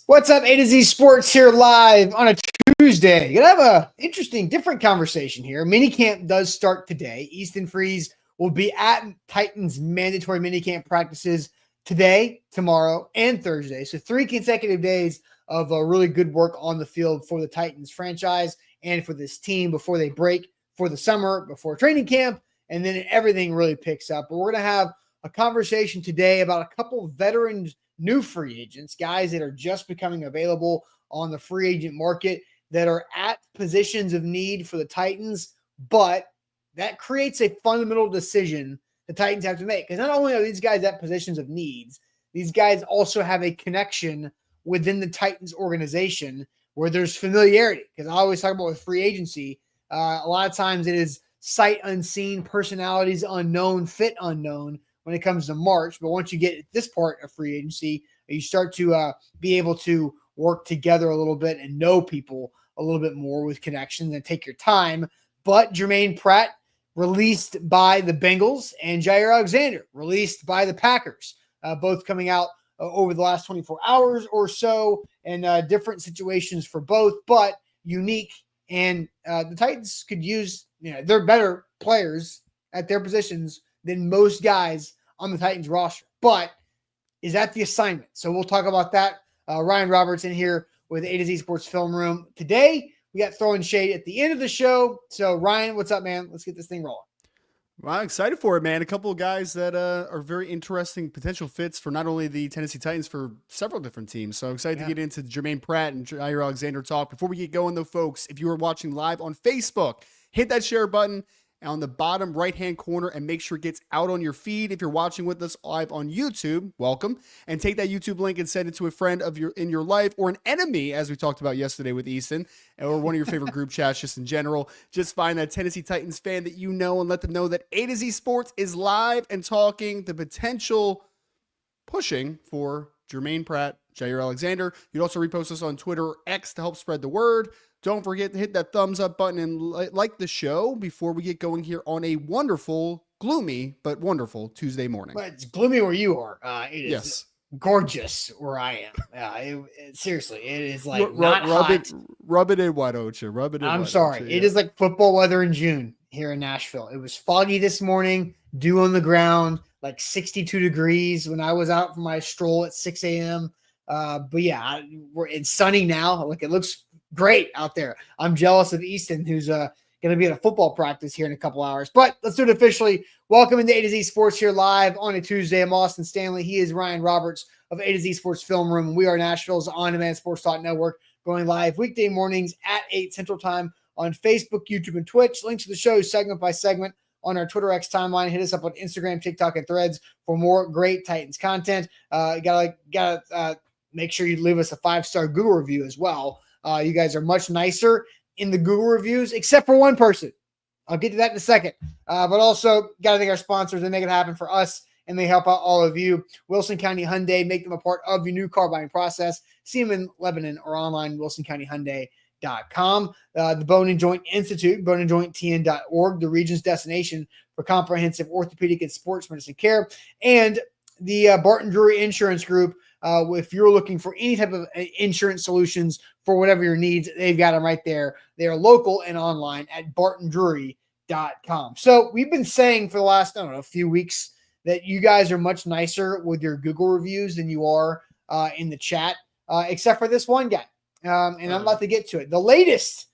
What's up, A to Z Sports here live on a Tuesday. Gonna have a interesting, different conversation here. Minicamp does start today. Easton Freeze will be at Titans mandatory minicamp practices today, tomorrow, and Thursday. So 3 consecutive days of really good work on the field for the Titans franchise and for this team before they break for the summer, before training camp, and then everything really picks up. But we're gonna have a conversation today about a couple of veterans, new free agents, guys that are just becoming available on the free agent market that are at positions of need for the Titans, but that creates a fundamental decision the Titans have to make. Because not only are these guys at positions of needs, these guys also have a connection within the Titans organization where there's familiarity. Because I always talk about with free agency, a lot of times it is sight unseen, personalities unknown, fit unknown when it comes to March. But once you get this part of free agency, you start to be able to work together a little bit and know people a little bit more with connections and take your time. But Germaine Pratt released by the Bengals and Jaire Alexander released by the Packers, both coming out over the last 24 hours or so, and different situations for both, but unique. And the Titans could use, they're better players at their positions than most guys on the Titans roster. But is that the assignment? So we'll talk about that. Ryan Roberts in here with A to Z Sports Film Room. Today, we got throwing shade at the end of the show. So Ryan, what's up, man? Let's get this thing rolling. Well, I'm excited for it, man. A couple of guys that are very interesting potential fits for not only the Tennessee Titans, for several different teams. So I'm excited to get into the Germaine Pratt and Jaire Alexander talk. Before we get going, though, folks, if you are watching live on Facebook, hit that share button on the bottom right-hand corner and make sure it gets out on your feed. If you're watching with us live on YouTube, welcome. And take that YouTube link and send it to a friend of in your life, or an enemy, as we talked about yesterday with Easton, or one of your favorite group chats just in general. Just find that Tennessee Titans fan that you know and let them know that A to Z Sports is live and talking the potential pushing for Germaine Pratt, Jaire Alexander. You'd also repost us on Twitter or X to help spread the word. Don't forget to hit that thumbs up button and like the show before we get going here on a wonderful, gloomy, but wonderful Tuesday morning. But it's gloomy where you are. It is gorgeous where I am. Seriously, it is like not hot. Rub it in, why don't you? Rub it in. I'm sorry. It is like football weather in June here in Nashville. It was foggy this morning, dew on the ground, like 62 degrees when I was out for my stroll at 6 a.m. But yeah, it's sunny now. Like, it looks great out there. I'm jealous of Easton, who's going to be at a football practice here in a couple hours. But let's do it officially. Welcome into A to Z Sports here live on a Tuesday. I'm Austin Stanley. He is Ryan Roberts of A to Z Sports Film Room. We are Nashville's on-demand sports talk network, going live weekday mornings at 8 Central Time on Facebook, YouTube, and Twitch. Links to the show segment by segment on our Twitter X timeline. Hit us up on Instagram, TikTok, and Threads for more great Titans content. Gotta make sure you leave us a 5-star Google review as well. You guys are much nicer in the Google reviews, except for one person. I'll get to that in a second. But also, got to thank our sponsors. They make it happen for us, and they help out all of you. Wilson County Hyundai, make them a part of your new car buying process. See them in Lebanon or online, wilsoncountyhyundai.com. The Bone and Joint Institute, boneandjointtn.org, the region's destination for comprehensive orthopedic and sports medicine care. And the Barton Drury Insurance Group. If you're looking for any type of insurance solutions for whatever your needs, they've got them right there. They are local and online at bartondrury.com. So we've been saying for the last, few weeks that you guys are much nicer with your Google reviews than you are in the chat, except for this one guy. And I'm about to get to it. The latest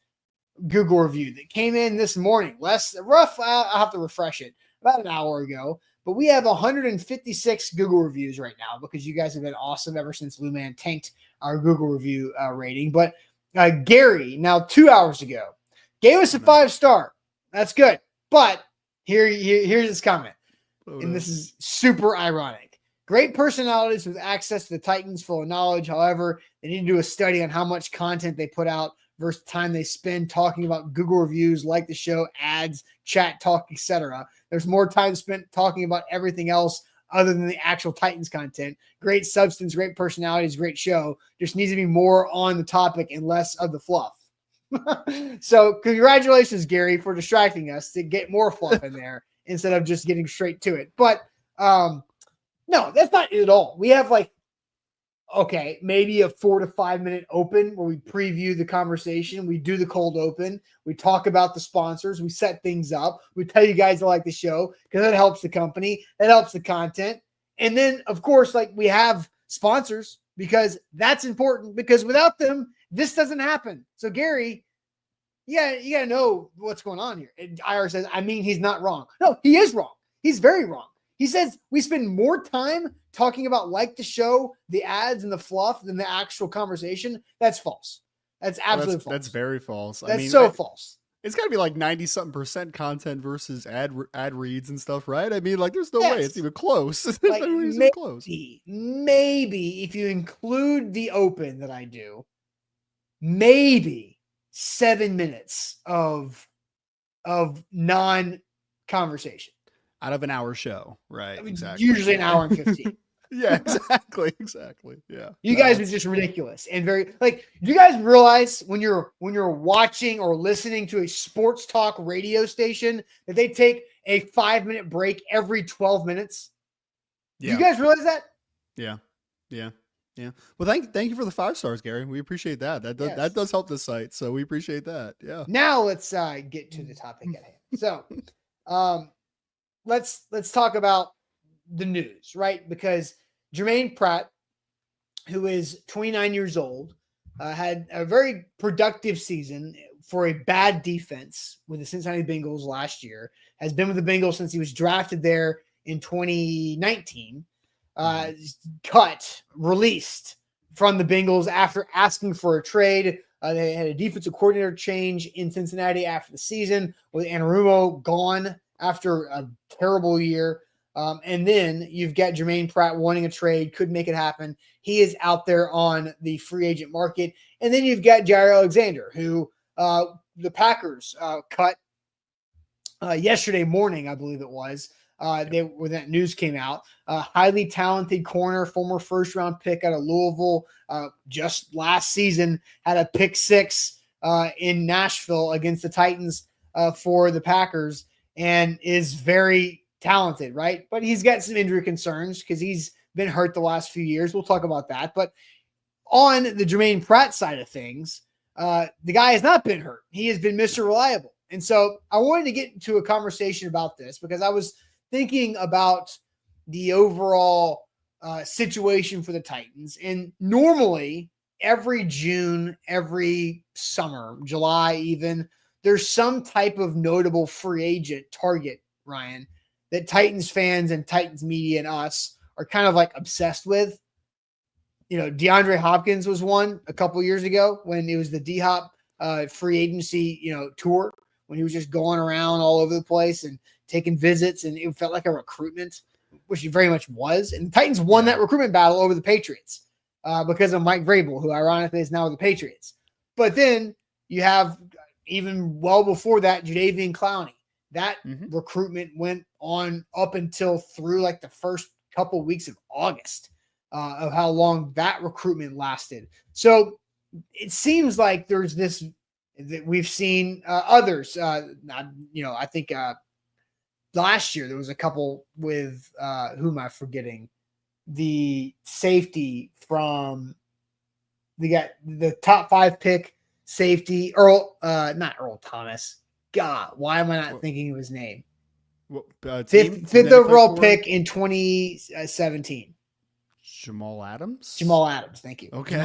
Google review that came in this morning, I'll have to refresh it, about an hour ago. But we have 156 Google reviews right now because you guys have been awesome ever since Lou Man tanked our Google review rating. But Gary, now 2 hours ago, gave us a 5-star. That's good. But here's his comment. And this is super ironic. Great personalities with access to the Titans full of knowledge. However, they need to do a study on how much content they put out versus time they spend talking about Google reviews, like the show, ads, chat talk, etc. There's more time spent talking about everything else other than the actual Titans content. Great substance, great personalities, great show. Just needs to be more on the topic and less of the fluff. So congratulations, Gary, for distracting us to get more fluff in there instead of just getting straight to it. But no, that's not it at all. We have like okay, maybe a 4 to 5 minute open where we preview the conversation. We do the cold open. We talk about the sponsors. We set things up. We tell you guys to like the show because it helps the company. It helps the content. And then, of course, like we have sponsors because that's important because without them, this doesn't happen. So, Gary, yeah, you got to know what's going on here. And IR says, I mean, he's not wrong. No, he is wrong. He's very wrong. He says we spend more time talking about like the show, the ads, and the fluff than the actual conversation. That's false. That's absolutely false. That's very false. That's false. It's got to be like 90-something% content versus ad reads and stuff, right? I mean, like, there's no way it's even close. Like, maybe if you include the open that I do, maybe 7 minutes of non-conversation out of an hour show, right? I mean, exactly. Usually an hour and 15. Yeah, exactly. Yeah. You guys are just ridiculous and very like. Do you guys realize when you're watching or listening to a sports talk radio station that they take a 5-minute break every 12 minutes? Yeah. Do you guys realize that? Yeah. Well, thank you for the 5 stars, Gary. We appreciate that. That does help the site, so we appreciate that. Yeah. Now let's get to the topic at hand. So, let's talk about the news, right? Because Germaine Pratt, who is 29 years old, had a very productive season for a bad defense with the Cincinnati Bengals last year, has been with the Bengals since he was drafted there in 2019, released from the Bengals after asking for a trade. They had a defensive coordinator change in Cincinnati after the season with Anarumo gone after a terrible year. And then you've got Germaine Pratt wanting a trade, could make it happen. He is out there on the free agent market. And then you've got Jaire Alexander, who the Packers cut yesterday morning, I believe it was. When that news came out, highly talented corner, former first-round pick out of Louisville, just last season had a pick 6 in Nashville against the Titans for the Packers, and is very talented, right? But he's got some injury concerns because he's been hurt the last few years. We'll talk about that. But on the Germaine Pratt side of things, the guy has not been hurt. He has been Mr. Reliable. And so I wanted to get into a conversation about this because I was thinking about the overall situation for the Titans. And normally every June, every summer, July even, there's some type of notable free agent target, Ryan, that Titans fans and Titans media and us are kind of like obsessed with. You know, DeAndre Hopkins was one a couple years ago when it was the D-Hop free agency, tour, when he was just going around all over the place and taking visits, and it felt like a recruitment, which he very much was. And the Titans won that recruitment battle over the Patriots because of Mike Vrabel, who ironically is now with the Patriots. But then you have, even well before that, Jadeveon Clowney. That recruitment went on up until through like the first couple weeks of August of how long that recruitment lasted. So it seems like there's this that we've seen others. I think last year there was a couple with who am I forgetting? The safety from the top 5 pick safety, not Earl Thomas. God, why am I not thinking of his name? Fifth overall pick in 2017. Jamal Adams? Jamal Adams, thank you. Okay.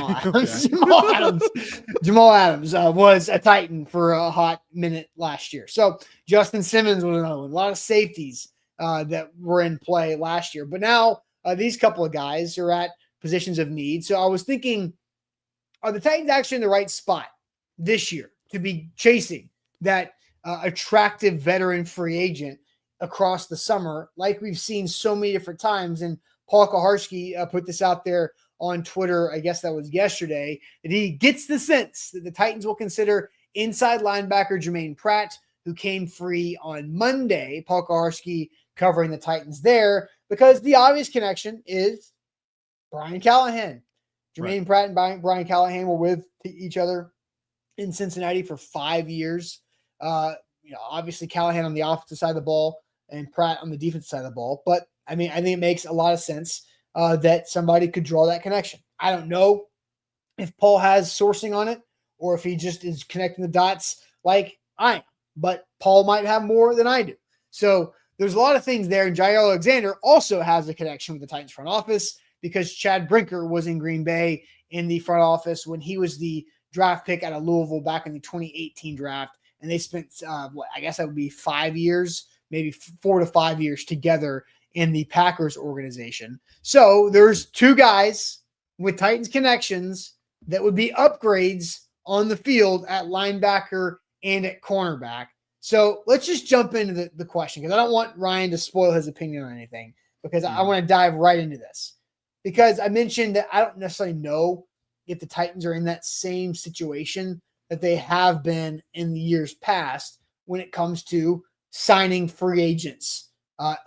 Jamal Adams was a Titan for a hot minute last year. So Justin Simmons was another one. A lot of safeties that were in play last year. But now these couple of guys are at positions of need. So I was thinking, are the Titans actually in the right spot this year to be chasing that attractive veteran free agent across the summer, like we've seen so many different times? And Paul Kaharski put this out there on Twitter, I guess that was yesterday, that he gets the sense that the Titans will consider inside linebacker Germaine Pratt, who came free on Monday. Paul Kaharski covering the Titans there because the obvious connection is Brian Callahan. Germaine Pratt and Brian Callahan were with each other in Cincinnati for 5 years. Obviously Callahan on the offensive side of the ball and Pratt on the defensive side of the ball. But I think it makes a lot of sense that somebody could draw that connection. I don't know if Paul has sourcing on it or if he just is connecting the dots like I am. But Paul might have more than I do. So there's a lot of things there. And Jaire Alexander also has a connection with the Titans front office because Chad Brinker was in Green Bay in the front office when he was the draft pick out of Louisville back in the 2018 draft. And they spent, I guess that would be 5 years, maybe 4 to 5 years together in the Packers organization. So there's two guys with Titans connections that would be upgrades on the field at linebacker and at cornerback. So let's just jump into the question because I don't want Ryan to spoil his opinion on anything because I want to dive right into this. Because I mentioned that I don't necessarily know if the Titans are in that same situation that they have been in the years past when it comes to signing free agents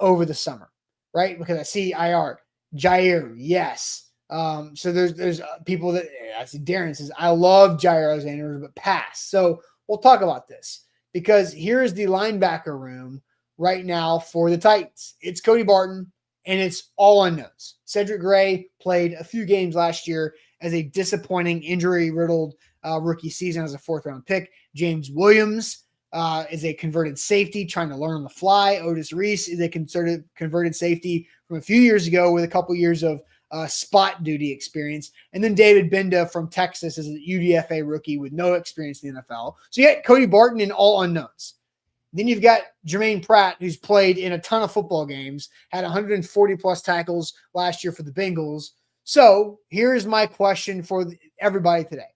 over the summer, right? Because I see Jaire, yes. So there's people that I see Darren says, I love Jaire Alexander, but pass. So we'll talk about this because here's the linebacker room right now for the Titans. It's Cody Barton and it's all unknowns. Cedric Gray played a few games last year as a disappointing injury-riddled rookie season as a fourth-round pick. James Williams is a converted safety trying to learn on the fly. Otis Reese is a converted safety from a few years ago with a couple years of spot duty experience. And then David Binda from Texas is a UDFA rookie with no experience in the NFL. So you got Cody Barton and all unknowns. Then you've got Germaine Pratt, who's played in a ton of football games, had 140-plus tackles last year for the Bengals. So here's my question for everybody today.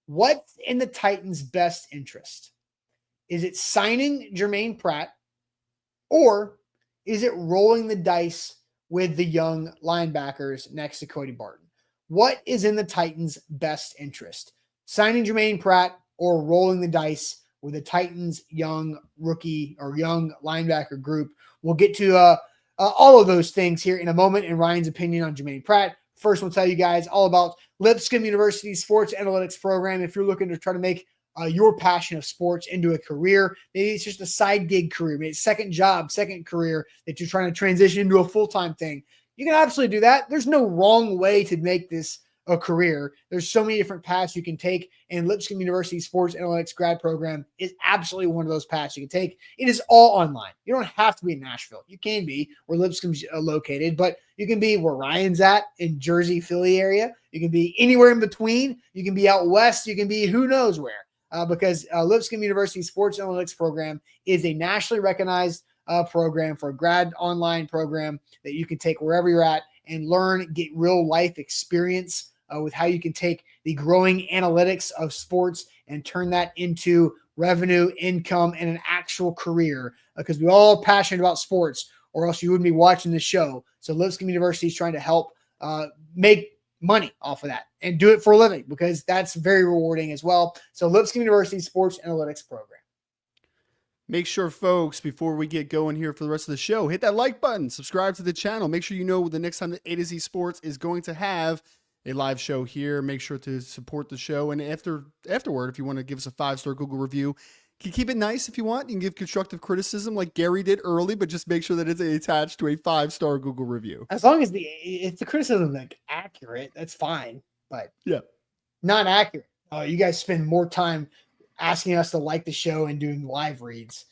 What's in the Titans' best interest? Is it signing Germaine Pratt or is it rolling the dice with the young linebackers next to Cody Barton? What is in the Titans' best interest? Signing Germaine Pratt or rolling the dice with the Titans' young rookie or young linebacker group? We'll get to all of those things here in a moment and Ryan's opinion on Germaine Pratt. First, we'll tell you guys all about Lipscomb University Sports Analytics Program. If you're looking to try to make your passion of sports into a career, maybe it's just a side gig career, maybe it's second job, second career that you're trying to transition into a full-time thing, you can absolutely do that. There's no wrong way to make this a career. There's so many different paths you can take, and Lipscomb University Sports Analytics grad program is absolutely one of those paths you can take. It is all online. You don't have to be in Nashville. You can be where Lipscomb's located, but you can be where Ryan's at in Jersey, Philly area. You can be anywhere in between. You can be out west. You can be who knows where, because Lipscomb University Sports Analytics program is a nationally recognized program for a grad online program that you can take wherever you're at and learn, get real life experience with how you can take the growing analytics of sports and turn that into revenue, income, and an actual career, because we're all passionate about sports or else you wouldn't be watching the show. So Lipscomb University is trying to help make money off of that and do it for a living because that's very rewarding as well. So Lipscomb University Sports Analytics Program. Make sure, folks, before we get going here for the rest of the show, hit that like button, subscribe to the channel. Make sure you know the next time that A to Z Sports is going to have a live show here. Make sure to support the show. And afterward, if you want to give us a 5-star Google review, you can keep it nice if you want. You can give constructive criticism like Gary did early, but just make sure that it's attached to a 5-star Google review. As long as if the criticism is accurate, that's fine. But yeah, not accurate. You guys spend more time asking us to like the show and doing live reads.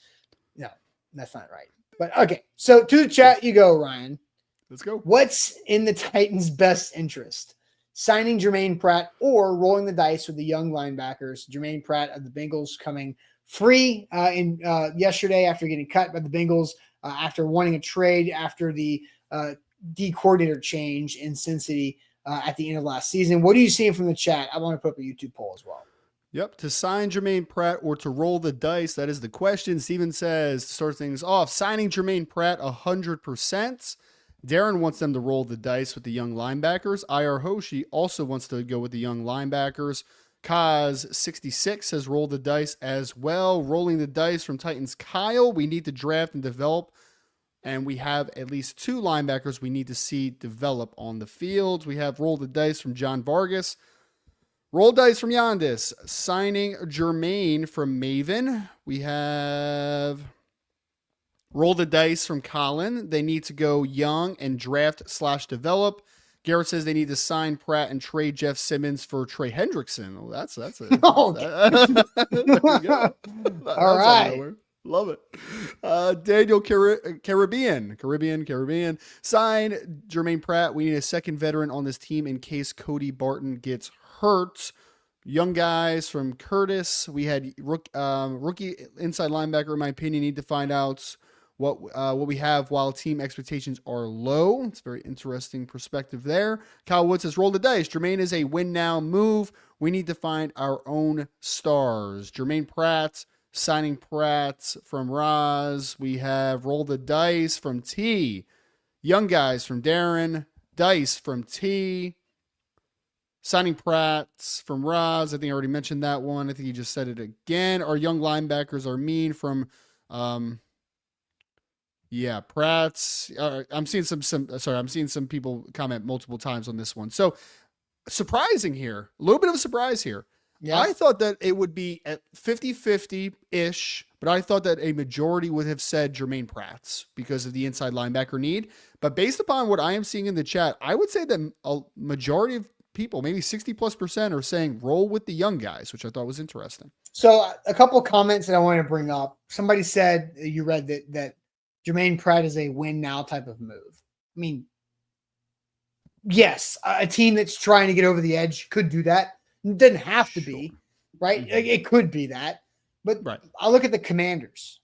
No, that's not right. But okay, so to the chat you go, Ryan. Let's go. What's in the Titans' best interest? Signing Germaine Pratt or rolling the dice with the young linebackers? Germaine Pratt of the Bengals coming free yesterday after getting cut by the Bengals after wanting a trade after the D coordinator change in Sin City at the end of last season. What are you seeing from the chat? I want to put up a YouTube poll as well. Yep, to sign Germaine Pratt or to roll the dice, that is the question. Steven says, to start things off, signing Germaine Pratt 100%. Darren wants them to roll the dice with the young linebackers. IR Hoshi also wants to go with the young linebackers. Kaz66 says roll the dice as well. Rolling the dice from Titans Kyle. We need to draft and develop, and we have at least 2 linebackers we need to see develop on the field. We have roll the dice from John Vargas. Roll dice from Yandis. Signing Germaine from Maven. We have roll the dice from Colin. They need to go young and draft/develop. Garrett says they need to sign Pratt and trade Jeff Simmons for Trey Hendrickson. Well, that's a Oh, there you go. all right. Love it. Daniel Caribbean sign Germaine Pratt. We need a second veteran on this team in case Cody Barton gets hurt. Young guys from Curtis. We had rookie inside linebacker, in my opinion, need to find out what we have while team expectations are low. It's a very interesting perspective there. Kyle Wood says, roll the dice. Germaine is a win now move. We need to find our own stars. Germaine Pratt, signing Pratt from Roz. We have roll the dice from T. Young guys from Darren. Dice from T. Signing Pratt from Roz. I think I already mentioned that one. I think you just said it again. Our young linebackers are mean from... Yeah, Pratt's. I'm seeing I'm seeing some people comment multiple times on this one. So surprising here, a little bit of a surprise here. Yeah. I thought that it would be at 50-50-ish, but I thought that a majority would have said Germaine Pratt's because of the inside linebacker need. But based upon what I am seeing in the chat, I would say that a majority of people, maybe 60+%, are saying roll with the young guys, which I thought was interesting. So a couple of comments that I want to bring up. Somebody said, you read that Germaine Pratt is a win now type of move. I mean, yes, a team that's trying to get over the edge could do that. It doesn't have to be, right? Mm-hmm. It could be that. But right. I look at the Commanders.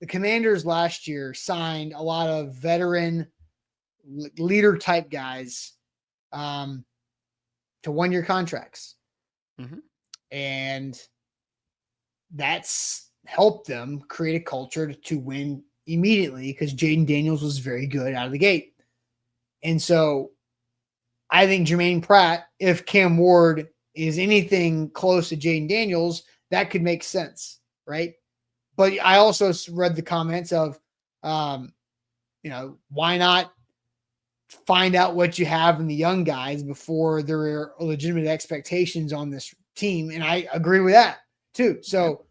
The Commanders last year signed a lot of veteran leader type guys to 1-year contracts. Mm-hmm. And that's helped them create a culture to win immediately because Jaden Daniels was very good out of the gate. And so I think Germaine Pratt, if Cam Ward is anything close to Jaden Daniels, that could make sense, right? But I also read the comments of, why not find out what you have in the young guys before there are legitimate expectations on this team. And I agree with that too. So,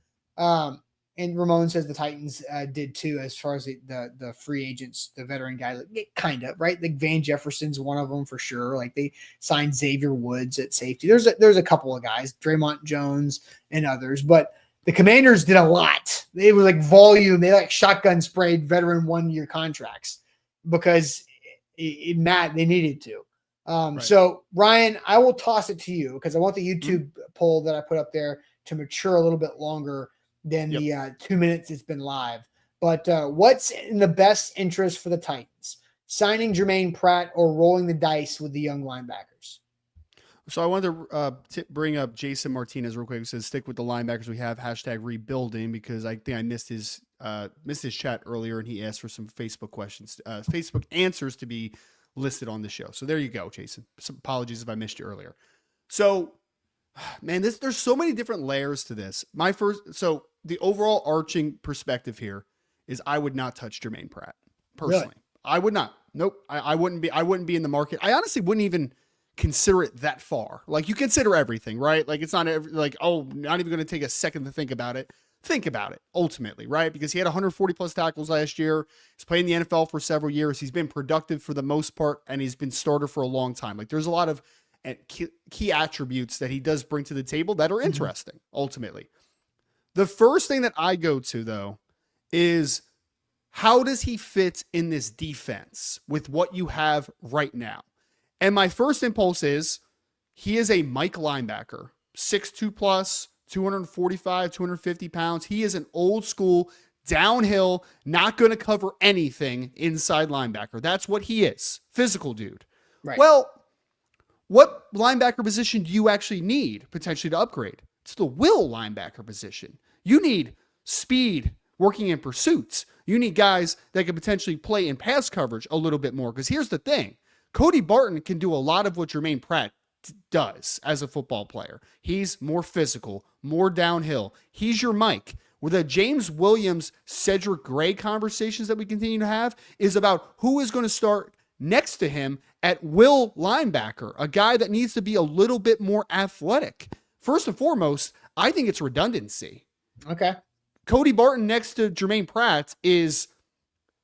and Ramon says the Titans did too, as far as the free agents, the veteran guy, kind of, right? Like Van Jefferson's one of them for sure. Like they signed Xavier Woods at safety. There's a couple of guys, Draymond Jones and others, but the Commanders did a lot. They were like volume. They like shotgun sprayed veteran 1-year contracts because they needed to. Right. So Ryan, I will toss it to you because I want the YouTube poll that I put up there to mature a little bit longer than the 2 minutes it's been live. But what's in the best interest for the Titans? Signing Germaine Pratt or rolling the dice with the young linebackers? So I wanted to bring up Jason Martinez real quick, who says stick with the linebackers we have, #rebuilding, because I think I missed his chat earlier and he asked for some Facebook questions, Facebook answers to be listed on the show. So there you go, Jason. Some apologies if I missed you earlier. So, man, there's so many different layers to this. So the overall arching perspective here is I would not touch Germaine Pratt personally. Really? I would not. Nope. I wouldn't be in the market. I honestly wouldn't even consider it that far. Like you consider everything, right? Like it's not like, oh, not even going to take a second to think about it. Think about it ultimately, right? Because he had 140 plus tackles last year. He's played in the NFL for several years. He's been productive for the most part, and he's been starter for a long time. Like there's a lot of key attributes that he does bring to the table that are interesting ultimately. The first thing that I go to though is how does he fit in this defense with what you have right now? And my first impulse is he is a Mike linebacker, 6'2 plus, 245, 250 pounds. He is an old school downhill, not going to cover anything inside linebacker. That's what he is. Physical dude. Right. Well, what linebacker position do you actually need potentially to upgrade? It's the will linebacker position. You need speed working in pursuits. You need guys that can potentially play in pass coverage a little bit more. Because here's the thing. Cody Barton can do a lot of what Germaine Pratt does as a football player. He's more physical, more downhill. He's your Mike. With the James Williams, Cedric Gray conversations that we continue to have is about who is going to start next to him at will linebacker, a guy that needs to be a little bit more athletic. First and foremost, I think it's redundancy. Okay. Cody Barton next to Germaine Pratt is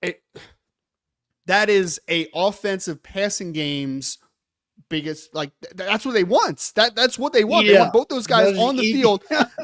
a offensive passing games biggest, like that's what they want. That's what they want. Yeah. They want both those guys Those on the field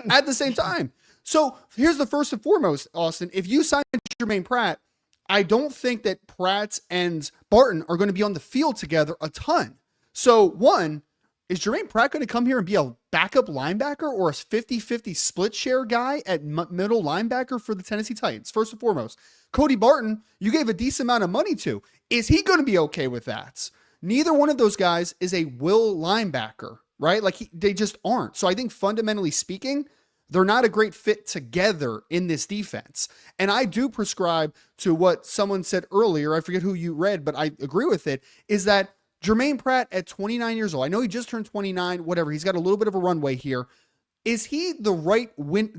at the same time. So here's the first and foremost, Austin. If you sign Germaine Pratt, I don't think that Pratt and Barton are going to be on the field together a ton. So one, is Germaine Pratt going to come here and be a backup linebacker or a 50-50 split share guy at middle linebacker for the Tennessee Titans? First and foremost, Cody Barton, you gave a decent amount of money to. Is he going to be okay with that? Neither one of those guys is a will linebacker, right? Like they just aren't. So I think fundamentally speaking, they're not a great fit together in this defense. And I do prescribe to what someone said earlier. I forget who you read, but I agree with it, is that Germaine Pratt at 29 years old, I know he just turned 29, whatever. He's got a little bit of a runway here. Is he the right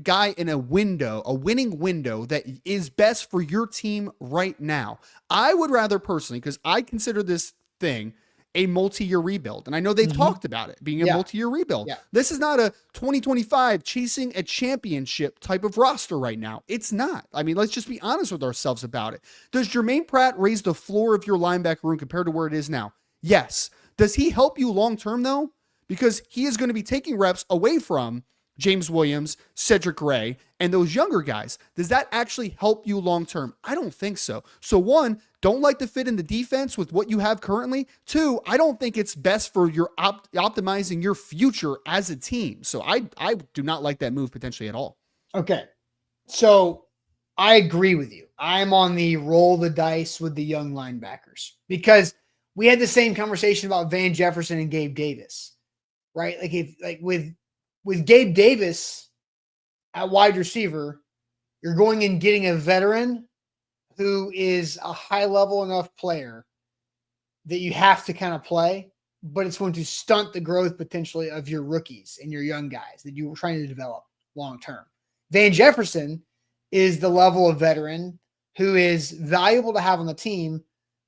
guy in a winning window that is best for your team right now? I would rather personally, because I consider this thing a multi-year rebuild. And I know they've talked about it being a multi-year rebuild. Yeah. This is not a 2025 chasing a championship type of roster right now. It's not. I mean, let's just be honest with ourselves about it. Does Germaine Pratt raise the floor of your linebacker room compared to where it is now? Yes. Does he help you long-term though? Because he is going to be taking reps away from James Williams, Cedric Gray, and those younger guys. Does that actually help you long-term? I don't think so. So one, don't like the fit in the defense with what you have currently. Two, I don't think it's best for your optimizing your future as a team. So I do not like that move potentially at all. Okay. So I agree with you. I'm on the roll the dice with the young linebackers because we had the same conversation about Van Jefferson and Gabe Davis, right? With Gabe Davis at wide receiver, you're going and getting a veteran who is a high level enough player that you have to kind of play, but it's going to stunt the growth potentially of your rookies and your young guys that you were trying to develop long term. Van Jefferson is the level of veteran who is valuable to have on the team,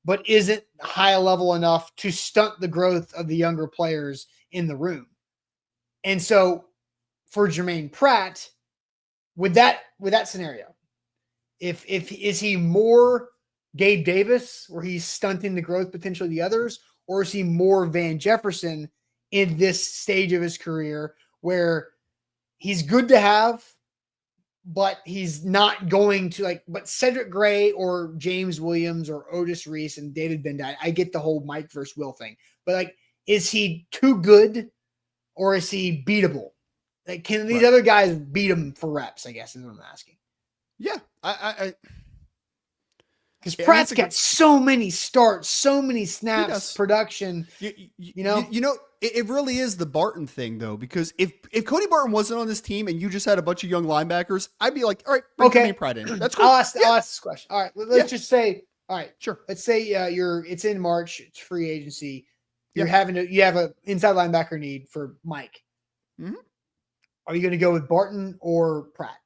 but isn't high level enough to stunt the growth of the younger players in the room. And so for Germaine Pratt, with that scenario, if is he more Gabe Davis where he's stunting the growth potential of the others, or is he more Van Jefferson in this stage of his career where he's good to have, but he's not going to but Cedric Gray or James Williams or Otis Reese and David Bendai, I get the whole Mike versus Will thing, but is he too good or is he beatable? Can these other guys beat him for reps, I guess is what I'm asking. Yeah. Because Pratt's got so many starts, so many snaps, production. You know, it really is the Barton thing though, because if Cody Barton wasn't on this team and you just had a bunch of young linebackers, I'd be like, all right, bring Germaine Pratt in. That's cool. I'll ask this question. All right, let's just say, all right, sure. Let's say it's in March, it's free agency. You have a inside linebacker need for Mike. Mm-hmm. Are you going to go with Barton or Pratt?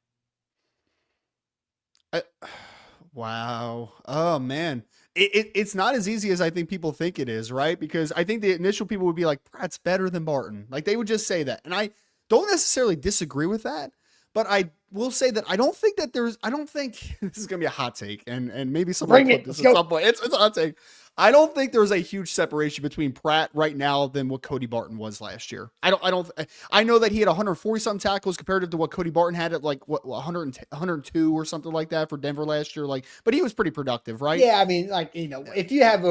Wow. Oh man. It's not as easy as I think people think it is, right? Because I think the initial people would be like, Pratt's better than Barton. Like they would just say that. And I don't necessarily disagree with that, but I will say that I don't think this is going to be a hot take and maybe someone put this at some point. It's a hot take. I don't think there's a huge separation between Pratt right now than what Cody Barton was last year. I know that he had 140 something tackles comparative to what Cody Barton had at 102 or something like that for Denver last year. But he was pretty productive, right? Yeah. I mean, if you have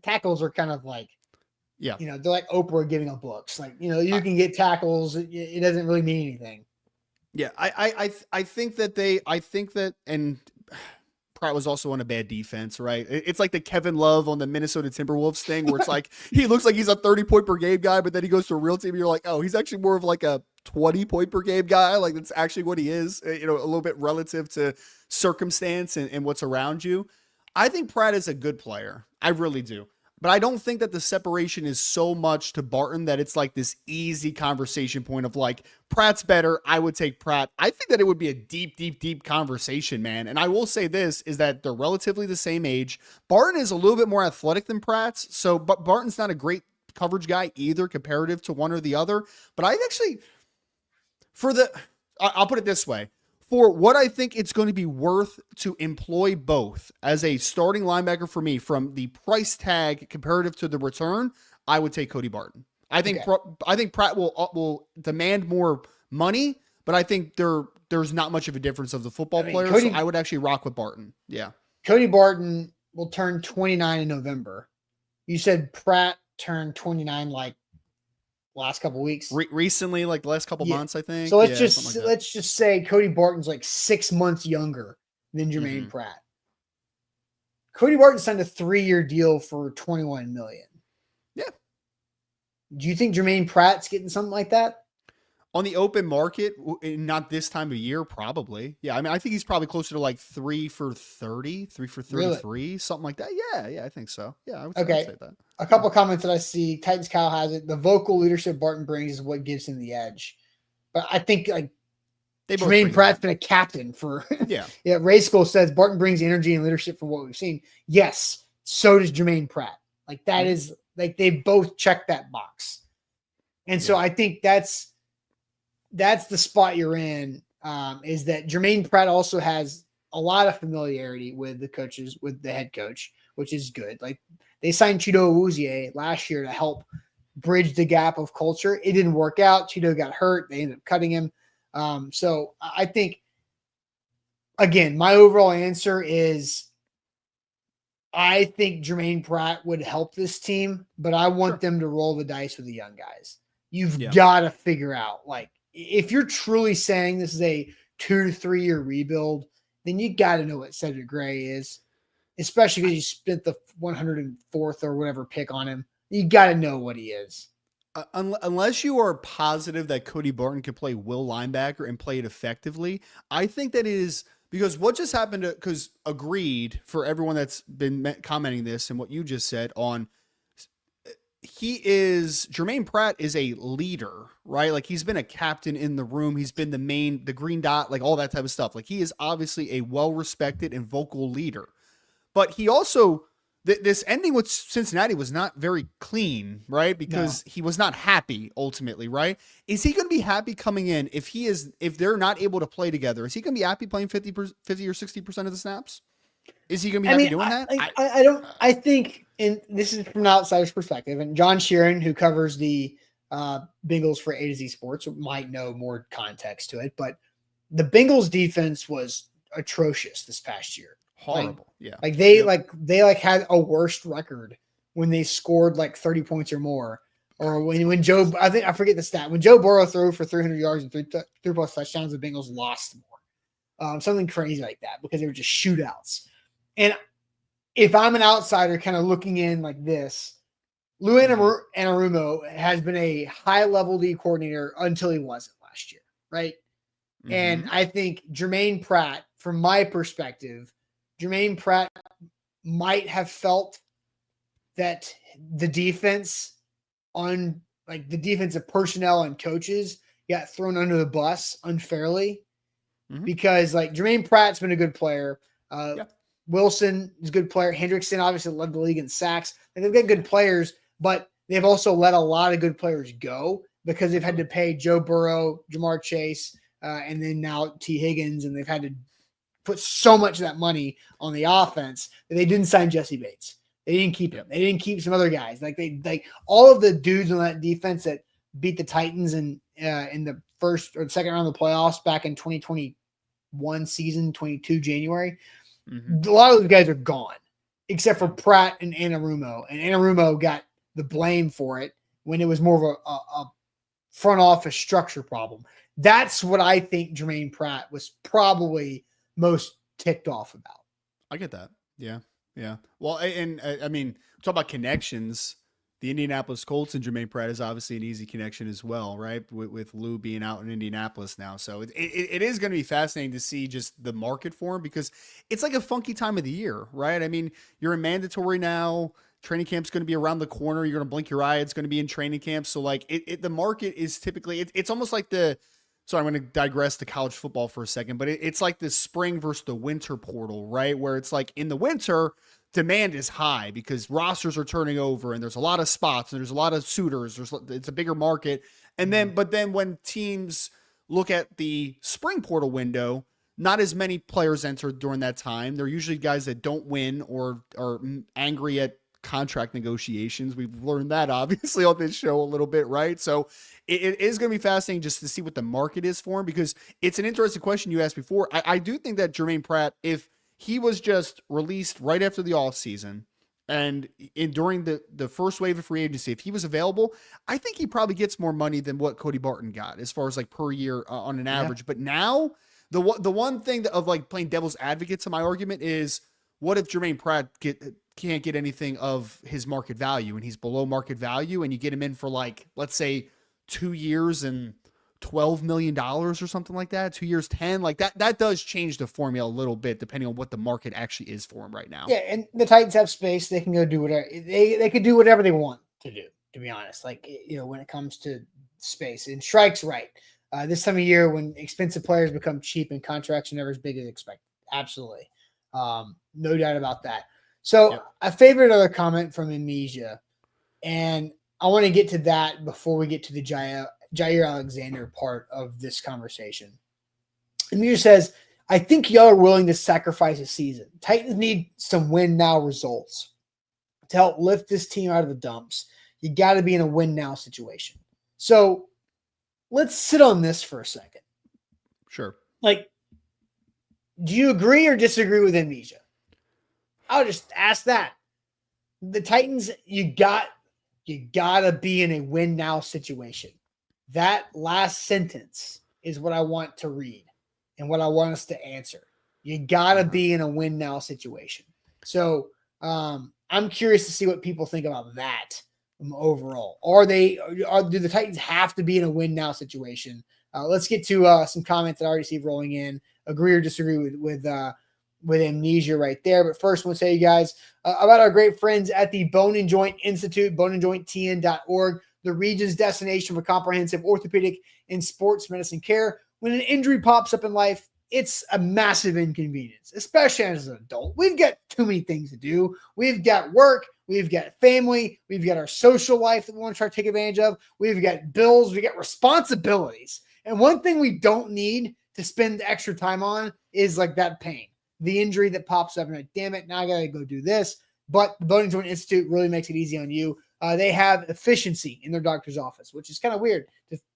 tackles are kind of they're like Oprah giving up books. You can get tackles. It doesn't really mean anything. Yeah. I think that and Pratt was also on a bad defense, right? It's like the Kevin Love on the Minnesota Timberwolves thing where it's he looks like he's a 30-point per game guy, but then he goes to a real team and you're like, oh, he's actually more of a 20-point per game guy. That's actually what he is, a little bit relative to circumstance and what's around you. I think Pratt is a good player. I really do. But I don't think that the separation is so much to Barton that it's this easy conversation point of Pratt's better. I would take Pratt. I think that it would be a deep, deep, deep conversation, man. And I will say this is that they're relatively the same age. Barton is a little bit more athletic than Pratt's. But Barton's not a great coverage guy either comparative to one or the other. But I actually, I'll put it this way. For what I think it's going to be worth to employ both as a starting linebacker for me from the price tag comparative to the return, I would take Cody Barton. Okay. I think Pratt will demand more money, but I think there's not much of a difference of the football player. So I would actually rock with Barton. Yeah. Cody Barton will turn 29 in November. You said Pratt turned 29 like last couple weeks. Recently, like the last couple months, I think. So let's just say Cody Barton's like 6 months younger than Germaine Pratt. Cody Barton signed a 3-year deal for $21 million. Yeah. Do you think Germaine Pratt's getting something like that? On the open market, not this time of year, probably. Yeah, I mean, I think he's probably closer to like 3 for 30, 3 for 33, really? Something like that. Yeah, I think so. Yeah, I would say that. A couple of comments that I see. Titans Kyle has it. The vocal leadership Barton brings is what gives him the edge. But I think like Germaine Pratt's been a captain for yeah. Ray School says Barton brings energy and leadership from what we've seen. Yes, so does Germaine Pratt. Like that is like they both check that box. And so I think that's the spot you're in, is that Germaine Pratt also has a lot of familiarity with the coaches, with the head coach, which is good. Like they signed Chido Awuzie last year to help bridge the gap of culture. It didn't work out. Chido got hurt. They ended up cutting him. So I think, again, my overall answer is I think Germaine Pratt would help this team, but I want them to roll the dice with the young guys. You've got to figure out, like, if you're truly saying this is a 2 to 3 year rebuild, then you got to know what Cedric Gray is, especially because you spent the 104th or whatever pick on him. You got to know what he is. Unless you are positive that Cody Barton can play will linebacker and play it effectively, I think that is because what just happened because agreed for everyone that's been commenting this and what you just said on Germaine Pratt is a leader, right? Like he's been a captain in the room. He's been the green dot, like all that type of stuff. Like he is obviously a well-respected and vocal leader, but he also, this ending with Cincinnati was not very clean, right? Because he was not happy ultimately, right? Is he going to be happy coming in if they're not able to play together? Is he going to be happy playing 50 or 60% of the snaps? Is he going to be happy doing that? I think, and this is from an outsider's perspective, and John Sheeran, who covers the Bengals for A to Z Sports, might know more context to it, but the Bengals defense was atrocious this past year. Horrible. They had a worst record when they scored like 30 points or more. Or when Joe, I forget the stat. When Joe Burrow threw for 300 yards and three plus touchdowns, the Bengals lost more. Something crazy like that because they were just shootouts. And if I'm an outsider kind of looking in like this, Lou Anarumo has been a high-level D coordinator until he wasn't last year, right? Mm-hmm. And I think Germaine Pratt, from my perspective, Germaine Pratt might have felt that the defense on like the defensive personnel and coaches got thrown under the bus unfairly because like Germaine Pratt's been a good player. Wilson is a good player. Hendrickson obviously led the league in sacks. And they've got good players, but they've also let a lot of good players go because they've had to pay Joe Burrow, Jamar Chase, and then now T. Higgins, and they've had to put so much of that money on the offense that they didn't sign Jesse Bates. They didn't keep him. They didn't keep some other guys. Like all of the dudes on that defense that beat the Titans in the first or second round of the playoffs back in 2021 season, 22 January. A lot of those guys are gone, except for Pratt and Anarumo. And Anarumo got the blame for it when it was more of a front office structure problem. That's what I think Germaine Pratt was probably most ticked off about. I get that. Yeah. Well, and I mean, talk about connections. The Indianapolis Colts and Germaine Pratt is obviously an easy connection as well, right? With Lou being out in Indianapolis now. So it is going to be fascinating to see just the market for him because it's like a funky time of the year, right? I mean, you're in mandatory now. Training camp's going to be around the corner. You're going to blink your eye. It's going to be in training camp. So like the market is typically, it's almost like so I'm going to digress to college football for a second, but it's like the spring versus the winter portal, right? Where it's like in the winter, demand is high because rosters are turning over and there's a lot of spots and there's a lot of suitors. It's a bigger market. And then, but then when teams look at the spring portal window, not as many players enter during that time. They're usually guys that don't win or are angry at contract negotiations. We've learned that obviously on this show a little bit, right? So it is going to be fascinating just to see what the market is for him, because it's an interesting question you asked before. I do think that Germaine Pratt, if he was just released right after the offseason and during the first wave of free agency, if he was available, I think he probably gets more money than what Cody Barton got as far as like per year on an average. Yeah. But now the one thing of like playing devil's advocate to my argument is, what if Germaine Pratt can't get anything of his market value and he's below market value, and you get him in for like, let's say 2 years and $12 million or something like that, 2 years, 10, like that does change the formula a little bit depending on what the market actually is for him right now. Yeah. And the Titans have space. They can go do whatever they could do whatever they want to do, to be honest. Like, when it comes to space, and Shrike's right. This time of year when expensive players become cheap and contracts are never as big as expected. Absolutely. No doubt about that. So yep. I favored another comment from Amnesia, and I want to get to that before we get to the Jaire Alexander part of this conversation. Amnesia says, I think y'all are willing to sacrifice a season. Titans need some win now results to help lift this team out of the dumps. You got to be in a win now situation. So let's sit on this for a second. Sure. Like, do you agree or disagree with Amnesia? I'll just ask that. The Titans, you gotta be in a win now situation. That last sentence is what I want to read and what I want us to answer. You gotta be in a win now situation. So I'm curious to see what people think about that overall. Do the Titans have to be in a win now situation? Let's get to some comments that I already see rolling in. Agree or disagree with Amnesia right there. But first, I want to tell you guys about our great friends at the Bone and Joint Institute, boneandjointtn.org, the region's destination for comprehensive orthopedic and sports medicine care. When an injury pops up in life, it's a massive inconvenience, especially as an adult. We've got too many things to do. We've got work. We've got family. We've got our social life that we want to try to take advantage of. We've got bills. We got responsibilities. And one thing we don't need to spend extra time on is like that pain, the injury that pops up and like, damn it, now I got to go do this. But the Bone and Joint Institute really makes it easy on you. They have efficiency in their doctor's office, which is kind of weird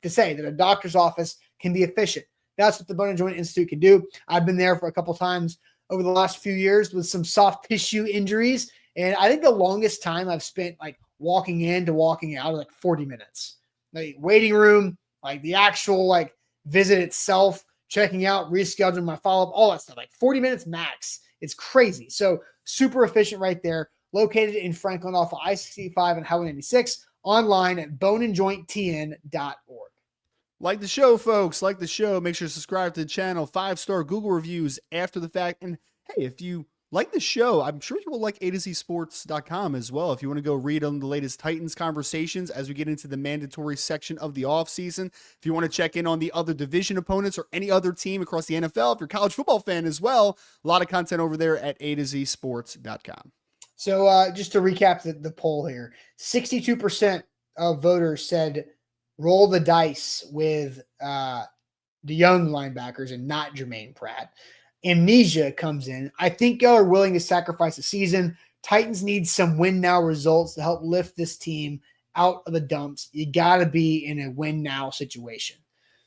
to say that a doctor's office can be efficient. That's what the Bone and Joint Institute can do. I've been there for a couple times over the last few years with some soft tissue injuries. And I think the longest time I've spent like walking in to walking out is like 40 minutes. Like waiting room, like the actual like visit itself, checking out, rescheduling my follow-up, all that stuff, like 40 minutes max. It's crazy. So super efficient right there. Located in Franklin off of I-65 and Highway 96, online at boneandjointtn.org. Like the show, folks. Like the show. Make sure to subscribe to the channel. 5-star Google reviews after the fact. And hey, if you like the show, I'm sure you will like A2ZSports.com as well. If you want to go read on the latest Titans conversations as we get into the mandatory section of the offseason. If you want to check in on the other division opponents or any other team across the NFL, if you're a college football fan as well, a lot of content over there at A2ZSports.com. So just to recap the poll here, 62% of voters said roll the dice with the young linebackers and not Germaine Pratt. Amnesia comes in. I think y'all are willing to sacrifice a season. Titans need some win now results to help lift this team out of the dumps. You got to be in a win now situation.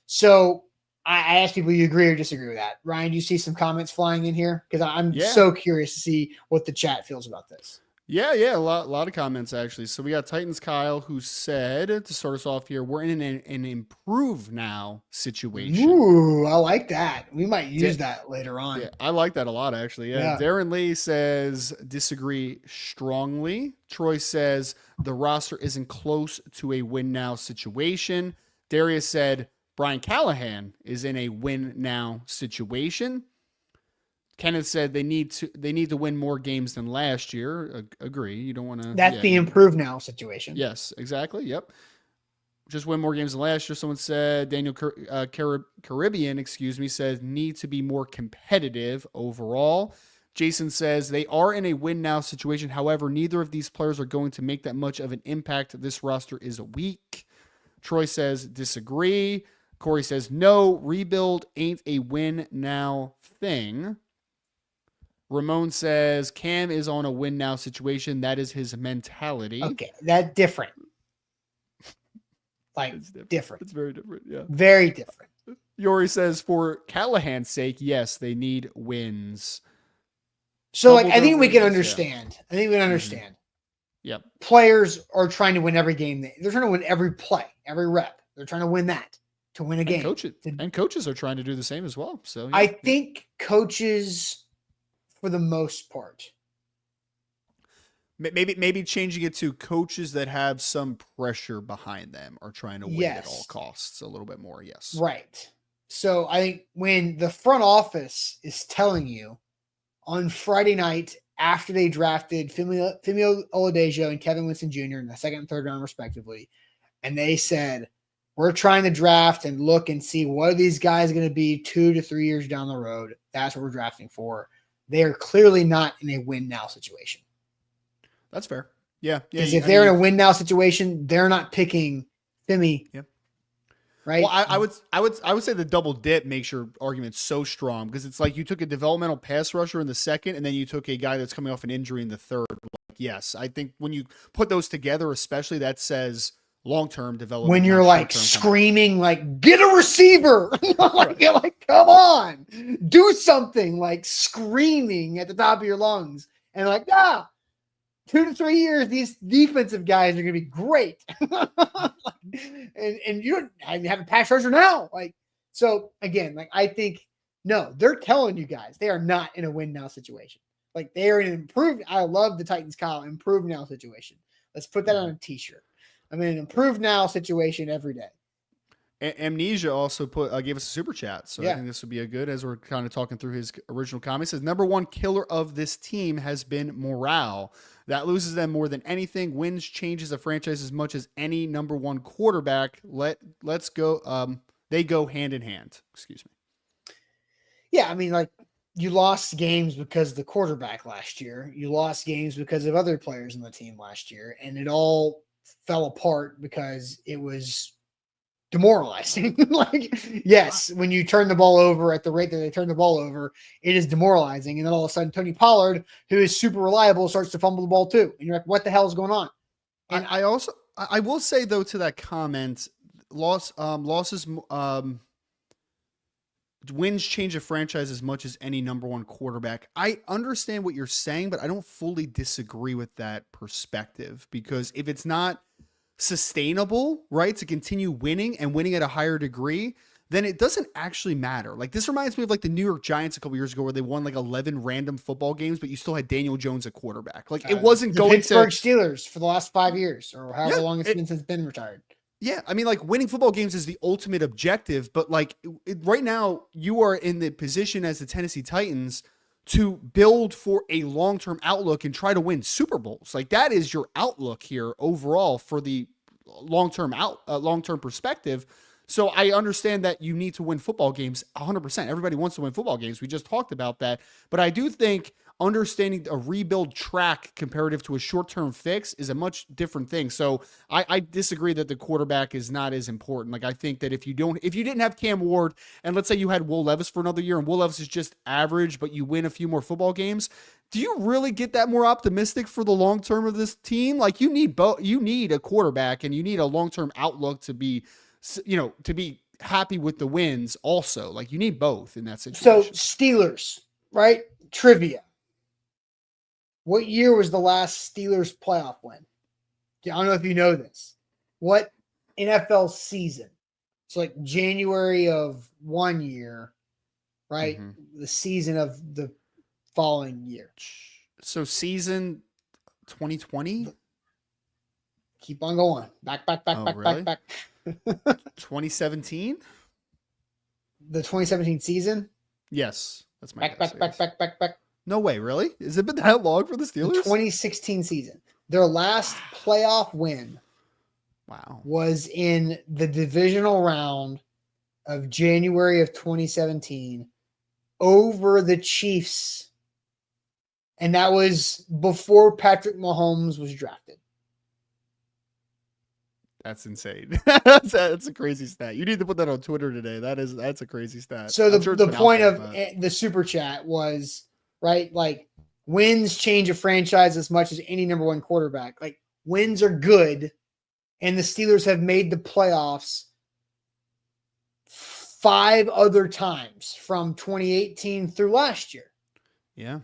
So I asked people, you agree or disagree with that? Ryan, do you see some comments flying in here? Because I'm so curious to see what the chat feels about this. Yeah, a lot of comments actually. So we got Titans Kyle who said, to start us off here, we're in an improve now situation. Ooh, I like that. We might use that later on. Yeah, I like that a lot actually. Yeah. Darren Lee says disagree strongly. Troy says the roster isn't close to a win now situation. Darius said Brian Callahan is in a win now situation. Kenneth said they need to win more games than last year. Agree. You don't want to. That's the improve now situation. Yes, exactly. Yep. Just win more games than last year. Someone said Daniel Caribbean, says need to be more competitive overall. Jason says they are in a win now situation. However, neither of these players are going to make that much of an impact. This roster is weak. Troy says disagree. Corey says no. Rebuild ain't a win now thing. Ramon says Cam is on a win now situation. That is his mentality. Okay, that's different. Like, It's different. It's very different. Yeah. Very different. Yori says for Callahan's sake, yes, they need wins. So, like, I think we can understand. Yeah. I think we can understand. Yep. Players are trying to win every game. They're trying to win every play, every rep. They're trying to win that to win a game. And coaches are trying to do the same as well. So yeah. I think coaches, for the most part, maybe changing it to coaches that have some pressure behind them are trying to win at all costs a little bit more. Yes. Right. So I think when the front office is telling you on Friday night after they drafted Femio Oladejo and Kevin Winston Jr. in the second and third round respectively, and they said, we're trying to draft and look and see what are these guys going to be 2 to 3 years down the road. That's what we're drafting for. They are clearly not in a win now situation. That's fair. Yeah. Because if they're in a win now situation, they're not picking Femi. Yep. Right. Well, I would say the double dip makes your argument so strong because it's like you took a developmental pass rusher in the second, and then you took a guy that's coming off an injury in the third. Like, yes, I think when you put those together, especially that says long-term development. When you're like screaming, like, get a receiver, you're like, come on, do something, like screaming at the top of your lungs, and like, 2 to 3 years, these defensive guys are going to be great. and you don't have a pass rusher now. Like, so again, like, I think, no, they're telling you guys, they are not in a win now situation. Like, they are in an improved, I love the Titans, Kyle, improved now situation. Let's put that on a t-shirt. I'm in an improved now situation every day. Amnesia also gave us a super chat. So I think this would be a good, as we're kind of talking through his original comment. Says, number one killer of this team has been morale. That loses them more than anything. Wins changes a franchise as much as any number one quarterback. Let's go. They go hand in hand. Excuse me. Yeah. I mean, like, you lost games because of the quarterback last year. You lost games because of other players in the team last year. And it all fell apart because it was demoralizing. Like, yes, when you turn the ball over at the rate that they turn the ball over, it is demoralizing. And then all of a sudden, Tony Pollard, who is super reliable, starts to fumble the ball too. And you're like, what the hell is going on? And I will say though, to that comment, losses, wins change a franchise as much as any number one quarterback. I understand what you're saying, but I don't fully disagree with that perspective, because if it's not sustainable, right, to continue winning and winning at a higher degree, then it doesn't actually matter. Like, this reminds me of like the New York Giants a couple years ago where they won like 11 random football games, but you still had Daniel Jones at quarterback. Like, it wasn't going Pittsburgh Steelers for the last 5 years or however long it's been since Ben retired. Yeah, I mean, like, winning football games is the ultimate objective, but like right now you are in the position as the Tennessee Titans to build for a long-term outlook and try to win Super Bowls. Like, that is your outlook here overall for the long-term perspective. So I understand that you need to win football games 100%. Everybody wants to win football games. We just talked about that. But I do think understanding a rebuild track comparative to a short-term fix is a much different thing. So I disagree that the quarterback is not as important. Like, I think that if you didn't have Cam Ward, and let's say you had Will Levis for another year and Will Levis is just average, but you win a few more football games, do you really get that more optimistic for the long term of this team? Like, you need you need a quarterback and you need a long-term outlook to be, to be happy with the wins also. Like, you need both in that situation. So Steelers, right? Trivia. What year was the last Steelers playoff win? I don't know if you know this. What NFL season? It's like January of one year, right? Mm-hmm. The season of the following year. So season 2020? Keep on going. Back. 2017? The 2017 season? Yes. That's my guess. Back. No way, really? Has it been that long for the Steelers? The 2016 season. Their last playoff win was in the divisional round of January of 2017 over the Chiefs. And that was before Patrick Mahomes was drafted. That's insane. That's a crazy stat. You need to put that on Twitter today. That's a crazy stat. So the point of the super chat was right? Like wins change a franchise as much as any number one quarterback. Like wins are good, and the Steelers have made the playoffs 5 other times from 2018 through last year. Yeah.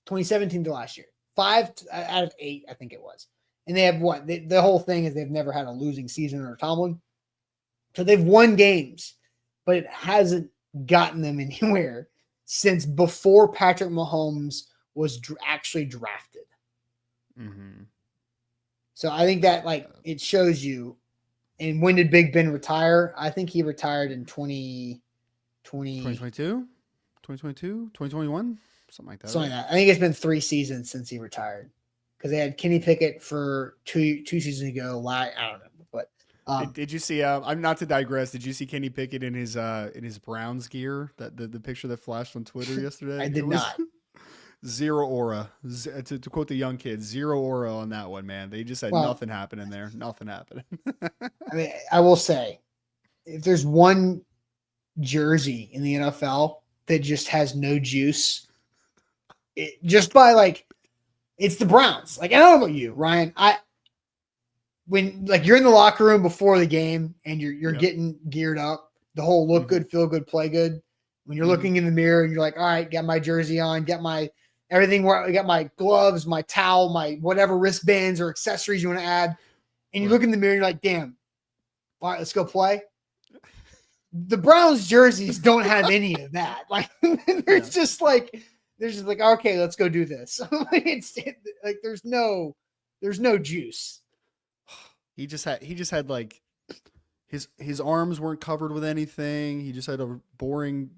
2017 to last year. 5 out of 8, I think it was. And they have what? The whole thing is they've never had a losing season under Tomlin. So they've won games, but it hasn't gotten them anywhere since before Patrick Mahomes was actually drafted. Mm-hmm. So I think that like it shows you. And when did Big Ben retire? I think he retired in 2022, 2021, something like that. Something like that. I think it's been 3 seasons since he retired because they had Kenny Pickett for two seasons ago. I don't know, but did you see? I'm not to digress. Did you see Kenny Pickett in his Browns gear? That the picture that flashed on Twitter yesterday. I did not. Zero aura. To quote the young kids, zero aura on that one, man. They just had nothing happening there. Nothing happening. I mean, I will say, if there's one jersey in the NFL that just has no juice, just by like, it's the Browns. Like, I don't know about you, Ryan. When like you're in the locker room before the game and you're getting geared up, the whole look good, feel good, play good. When you're looking in the mirror and you're like, all right, got my jersey on, got my everything where I got my gloves, my towel, my whatever wristbands or accessories you want to add. And you look in the mirror and you're like, damn, all right, let's go play. The Browns jerseys don't have any of that. Like there's just like, okay, let's go do this. Like there's no juice. He just had like his arms weren't covered with anything. He just had a boring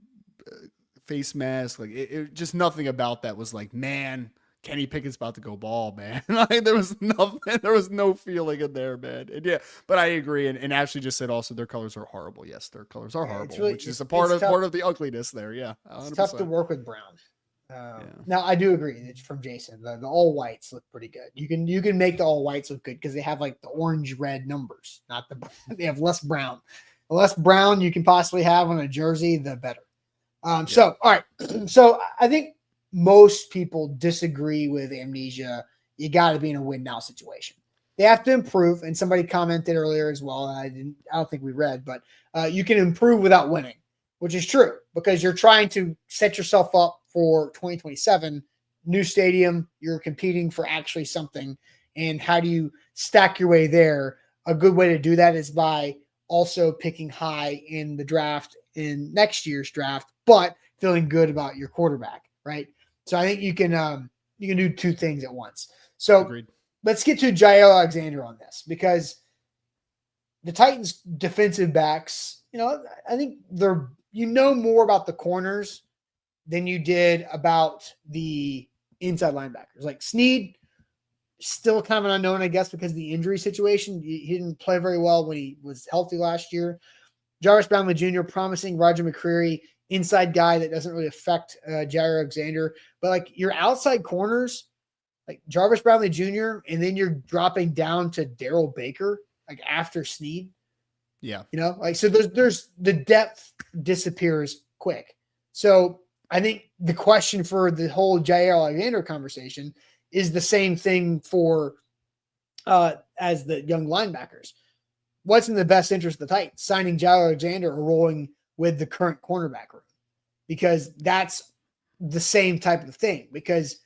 face mask. Like it just nothing about that was like, man, Kenny Pickett's about to go ball, man. Like there was nothing. There was no feeling in there, man. And yeah, but I agree. And Ashley just said also their colors are horrible. Yes, their colors are horrible, which is a part of the ugliness there. Yeah, 100%. It's tough to work with brown. Now I do agree. It's from Jason. The all whites look pretty good. You can make the all whites look good because they have like the orange red numbers, not the they have less brown. The less brown you can possibly have on a jersey, the better. So all right. So I think most people disagree with amnesia. You got to be in a win now situation. They have to improve. And somebody commented earlier as well. I don't think we read, but you can improve without winning, which is true because you're trying to set yourself up for 2027, new stadium. You're competing for actually something. And how do you stack your way there? A good way to do that is by also picking high in the draft in next year's draft, but feeling good about your quarterback, right? So I think you can do 2 things at once. So agreed. Let's get to Jaire Alexander on this because the Titans defensive backs, I think they're more about the corners than you did about the inside linebackers. Like Snead, still kind of an unknown, I guess, because of the injury situation. He didn't play very well when he was healthy last year. Jarvis Brownlee Jr., promising. Roger McCreary, inside guy that doesn't really affect Jaire Alexander. But like your outside corners, like Jarvis Brownlee Jr., and then you're dropping down to Darrell Baker, like after Snead. Yeah. So there's the depth disappears quick. So I think the question for the whole Jaire Alexander conversation is the same thing for as the young linebackers. What's in the best interest of the Titans? Signing Jaire Alexander or rolling with the current cornerback room? Because that's the same type of thing. Because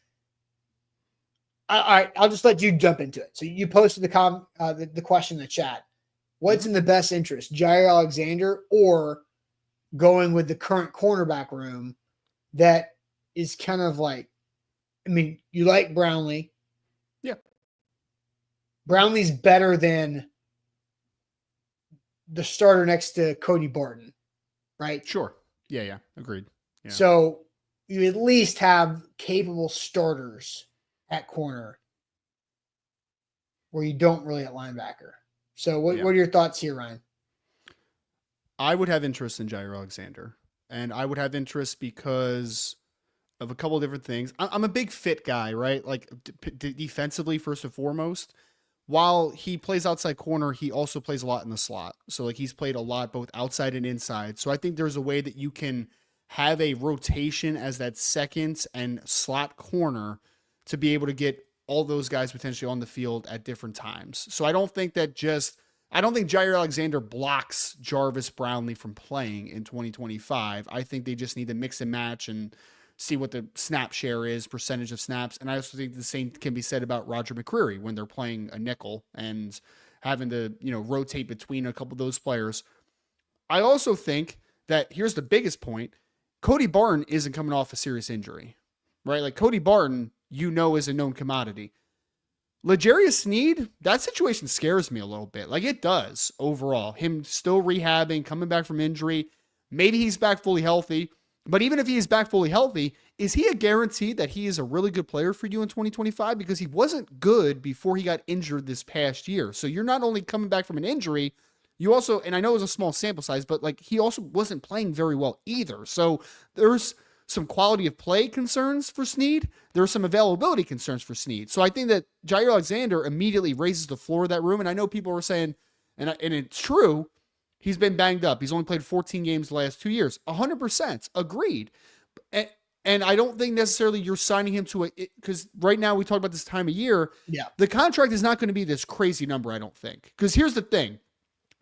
I'll just let you jump into it. So you posted the question in the chat. What's in the best interest, Jaire Alexander or going with the current cornerback room that is kind of like, you like Brownlee. Yeah. Brownlee's better than the starter next to Cody Barton, right? Sure. Yeah. Agreed. Yeah. So you at least have capable starters at corner where you don't really at linebacker. So what are your thoughts here, Ryan? I would have interest in Jaire Alexander, and I would have interest because of a couple of different things. I'm a big fit guy, right? Like defensively, first and foremost. While he plays outside corner, he also plays a lot in the slot. So like he's played a lot both outside and inside. So I think there's a way that you can have a rotation as that second and slot corner to be able to get all those guys potentially on the field at different times. So I don't think Jaire Alexander blocks Jarvis Brownlee from playing in 2025. I think they just need to mix and match and see what the snap share is, percentage of snaps. And I also think the same can be said about Roger McCreary when they're playing a nickel and having to, rotate between a couple of those players. I also think that here's the biggest point. Cody Barton isn't coming off a serious injury, right? Like Cody Barton, is a known commodity. L'Jarius Sneed, that situation scares me a little bit. Like it does overall. Him still rehabbing, coming back from injury. Maybe he's back fully healthy. But even if he is back fully healthy, is he a guarantee that he is a really good player for you in 2025? Because he wasn't good before he got injured this past year. So you're not only coming back from an injury, you also, and I know it was a small sample size, but like he also wasn't playing very well either. So there's some quality of play concerns for Sneed. There are some availability concerns for Sneed. So I think that Jaire Alexander immediately raises the floor of that room. And I know people were saying, and it's true, he's been banged up. He's only played 14 games the last 2 years. 100% agreed. And I don't think necessarily you're signing him to because right now we talk about this time of year. Yeah. The contract is not going to be this crazy number, I don't think. Because here's the thing.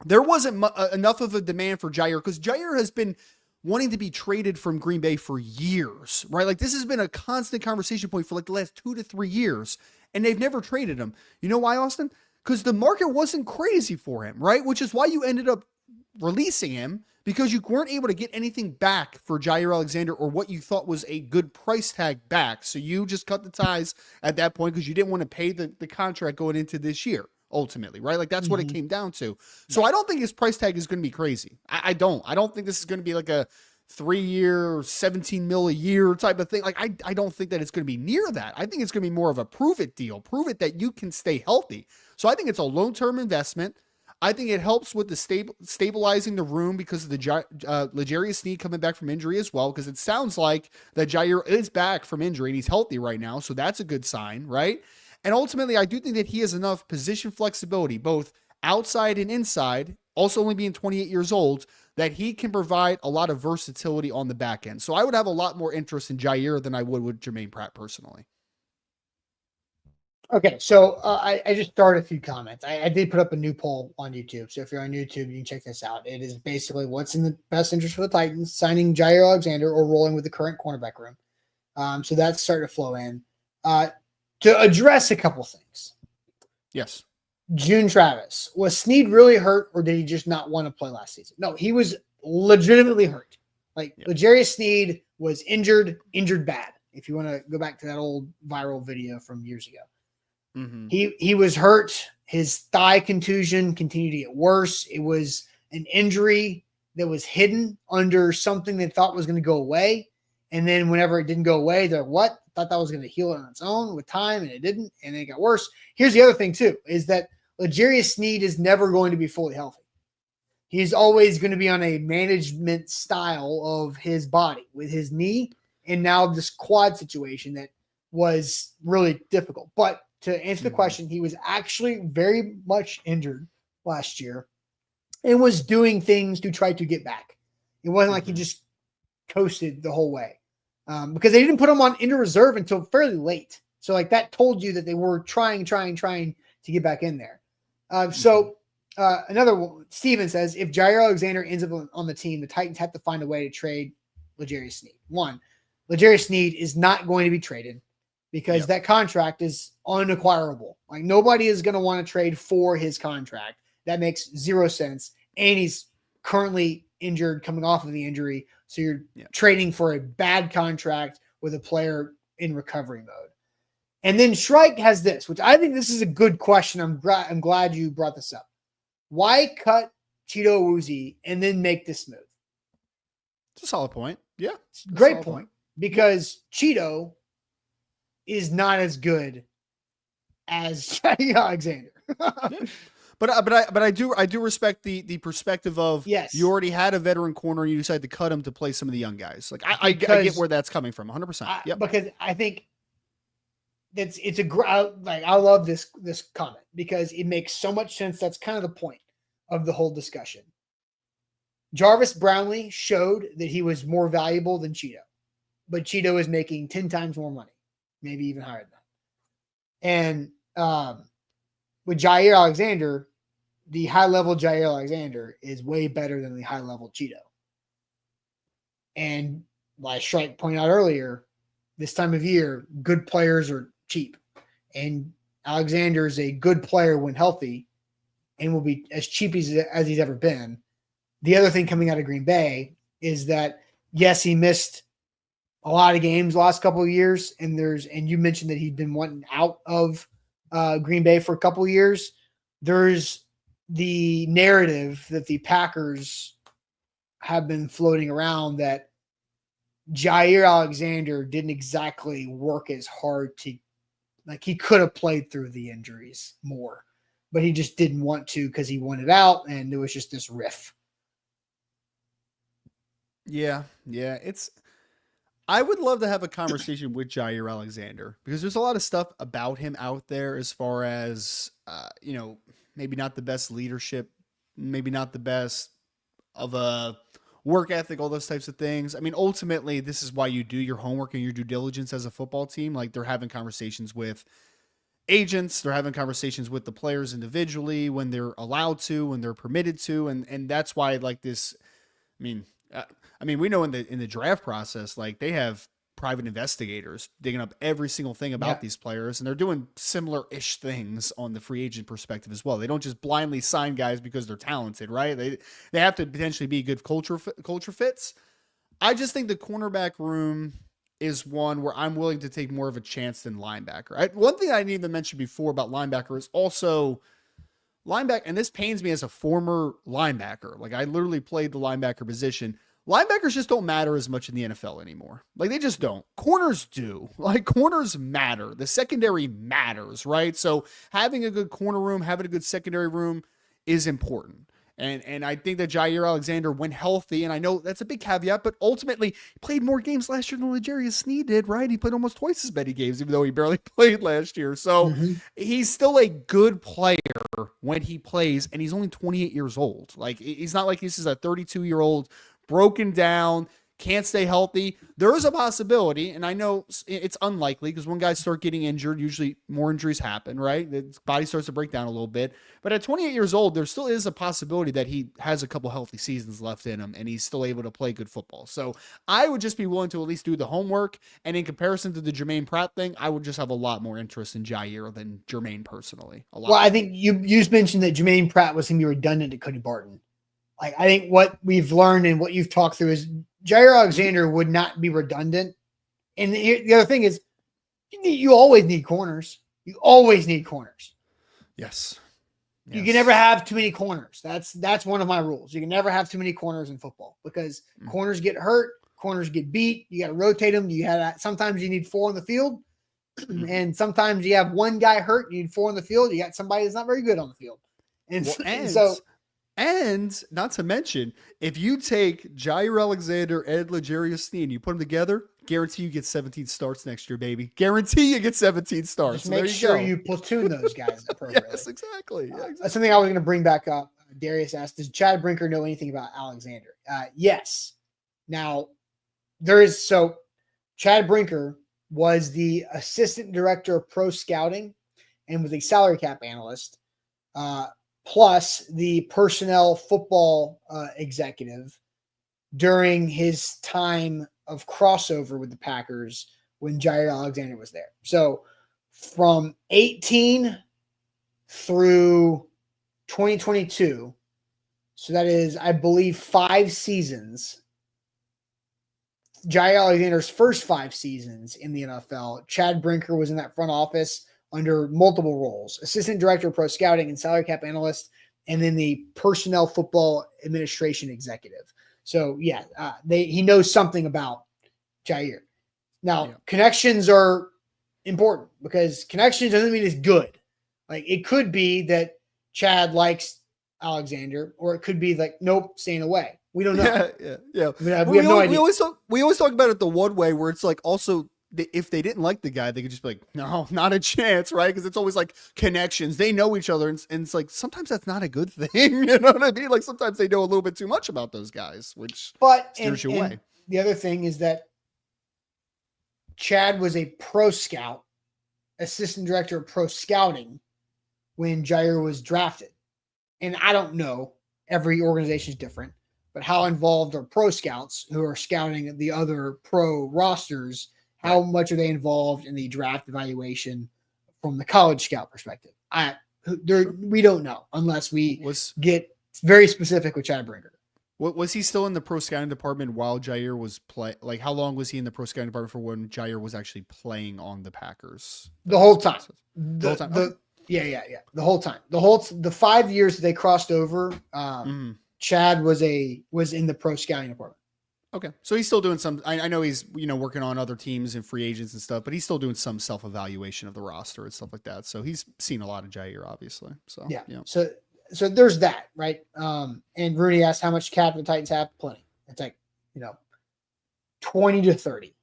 There wasn't enough of a demand for Jaire because Jaire has been wanting to be traded from Green Bay for years, right? Like this has been a constant conversation point for like the last 2 to 3 years, and they've never traded him. You know why, Austin? Because the market wasn't crazy for him, right? Which is why you ended up releasing him because you weren't able to get anything back for Jaire Alexander or what you thought was a good price tag back. So you just cut the ties at that point because you didn't want to pay the contract going into this year. Ultimately, right? Like that's what it came down to. So I don't think his price tag is going to be crazy. I don't think this is going to be like a 3-year, 17 mil a year type of thing. Like I don't think that it's going to be near that. I think it's going to be more of a prove it deal. Prove it that you can stay healthy. So I think it's a long-term investment. I think it helps with the stabilizing the room because of the L'Jarius Sneed coming back from injury as well. Because it sounds like that Jaire is back from injury and he's healthy right now. So that's a good sign, right? And ultimately, I do think that he has enough position flexibility, both outside and inside, also only being 28 years old, that he can provide a lot of versatility on the back end. So I would have a lot more interest in Jaire than I would with Germaine Pratt personally. Okay, so I just started a few comments. I did put up a new poll on YouTube. So if you're on YouTube, you can check this out. It is basically what's in the best interest for the Titans, signing Jaire Alexander or rolling with the current cornerback room. So that's starting to flow in. To address a couple things. Yes. June Travis, was Sneed really hurt or did he just not want to play last season? No, he was legitimately hurt. Like L'Jarius Sneed was injured bad. If you want to go back to that old viral video from years ago. Mm-hmm. He was hurt. His thigh contusion continued to get worse. It was an injury that was hidden under something they thought was going to go away. And then whenever it didn't go away, they're like, what? Thought that was going to heal on its own with time, and it didn't, and then it got worse. Here's the other thing, too, is that L'Jarius Sneed is never going to be fully healthy. He's always going to be on a management style of his body with his knee and now this quad situation that was really difficult. But to answer the question, he was actually very much injured last year and was doing things to try to get back. It wasn't like he just coasted the whole way. Because they didn't put him on injured reserve until fairly late. So like that told you that they were trying to get back in there. Another one, Steven says, if Jaire Alexander ends up on the team, the Titans have to find a way to trade L'Jarius Sneed. One, L'Jarius Sneed is not going to be traded because that contract is unacquirable. Like nobody is going to want to trade for his contract. That makes 0 sense. And he's currently injured, coming off of the injury. So you're trading for a bad contract with a player in recovery mode. And then Shrike has this, which I think this is a good question. I'm glad you brought this up. Why cut Cheeto Awuzie and then make this move? It's a solid point. Yeah. Great point. Because Cheeto is not as good as Jaire Alexander. But I do respect the perspective of you already had a veteran corner and you decided to cut him to play some of the young guys. Like I get where that's coming from 100%. Because I think I love this comment because it makes so much sense. That's kind of the point of the whole discussion. Jarvis Brownlee showed that he was more valuable than Cheeto, but Cheeto is making 10 times more money, maybe even higher than that. And with Jaire Alexander, the high-level Jaire Alexander is way better than the high-level Cheeto. And like Shrike pointed out earlier, this time of year, good players are cheap. And Alexander is a good player when healthy and will be as cheap as he's ever been. The other thing coming out of Green Bay is that, yes, he missed a lot of games the last couple of years. And you mentioned that he'd been wanting out of Green Bay for a couple of years. There's the narrative that the Packers have been floating around that Jaire Alexander didn't exactly work as hard to, like, he could have played through the injuries more, but he just didn't want to because he wanted out, and there was just this riff. Yeah. I would love to have a conversation with Jaire Alexander because there's a lot of stuff about him out there as far as, maybe not the best leadership, maybe not the best of a work ethic, all those types of things. I mean, ultimately, this is why you do your homework and your due diligence as a football team. Like, they're having conversations with agents, they're having conversations with the players individually when they're allowed to, when they're permitted to. And that's why, like, this, we know in the draft process, like, they have private investigators digging up every single thing about these players, and they're doing similar-ish things on the free agent perspective as well. They don't just blindly sign guys because they're talented, right? They have to potentially be good culture fits. I just think the cornerback room is one where I'm willing to take more of a chance than linebacker. One thing I didn't even mention before about linebacker is also linebacker, and this pains me as a former linebacker. Like, I literally played the linebacker position. Linebackers just don't matter as much in the NFL anymore. Like, they just don't. Corners do. Like, corners matter. The secondary matters, right? So having a good corner room, having a good secondary room is important. And I think that Jaire Alexander, when healthy, and I know that's a big caveat, but ultimately he played more games last year than L'Jarius Sneed did, right? He played almost twice as many games, even though he barely played last year. So he's still a good player when he plays, and he's only 28 years old. Like, he's not like this is a 32-year-old broken down, can't stay healthy. There is a possibility, and I know it's unlikely because when guys start getting injured, usually more injuries happen, right? The body starts to break down a little bit. But at 28 years old, there still is a possibility that he has a couple healthy seasons left in him, and he's still able to play good football. So I would just be willing to at least do the homework. And in comparison to the Germaine Pratt thing, I would just have a lot more interest in Jaire than Germaine personally. Well, I think you just mentioned that Germaine Pratt was going to be redundant to Cody Barton. Like, I think what we've learned and what you've talked through is Jaire Alexander would not be redundant. And the other thing is, you always need corners. You always need corners. Yes. You can never have too many corners. That's one of my rules. You can never have too many corners in football because corners get hurt, corners get beat. You got to rotate them. Sometimes you need 4 on the field, and sometimes you have one guy hurt. You need 4 on the field. You got somebody that's not very good on the field, And not to mention, if you take Jaire Alexander and L'Jarius Sneed and you put them together, guarantee you get 17 starts next year, baby. Guarantee you get 17 starts. Just make sure you platoon those guys appropriately. Yes, exactly. That's something I was going to bring back up. Darius asked, does Chad Brinker know anything about Alexander? Yes. Now, Chad Brinker was the assistant director of pro scouting and was a salary cap analyst. Plus the personnel football executive during his time of crossover with the Packers when Jaire Alexander was there. So from 18 through 2022, so that is, I believe, 5 seasons, Jaire Alexander's first 5 seasons in the NFL, Chad Brinker was in that front office under multiple roles: assistant director of pro scouting and salary cap analyst, and then the personnel football administration executive. So he knows something about Jaire. Now, connections are important because connections doesn't mean it's good. Like, it could be that Chad likes Alexander, or it could be like, nope, staying away. We don't know. Yeah. We have no idea. We always talk about it the one way where it's like also if they didn't like the guy, they could just be like, no, not a chance, right? Because it's always like connections. They know each other, and it's like sometimes that's not a good thing. You know what I mean? Like sometimes they know a little bit too much about those guys, which steers you away. The other thing is that Chad was a pro scout, assistant director of pro scouting when Jaire was drafted. And I don't know, every organization is different, but how involved are pro scouts who are scouting the other pro rosters? How much are they involved in the draft evaluation from the college scout perspective? We don't know unless we get very specific with Chad Bringer. Was he still in the pro scouting department while Jaire was Like, how long was he in the pro scouting department for when Jaire was actually playing on the Packers? The whole time. The whole time. Yeah. The whole time. The 5 years that they crossed over, Chad was in the pro scouting department. Okay. So he's still doing some, I know he's, working on other teams and free agents and stuff, but he's still doing some self-evaluation of the roster and stuff like that. So he's seen a lot of Jaire, obviously. So, yeah. So there's that, right? And Rooney asked how much cap the Titans have. Plenty. It's like, 20 to 30.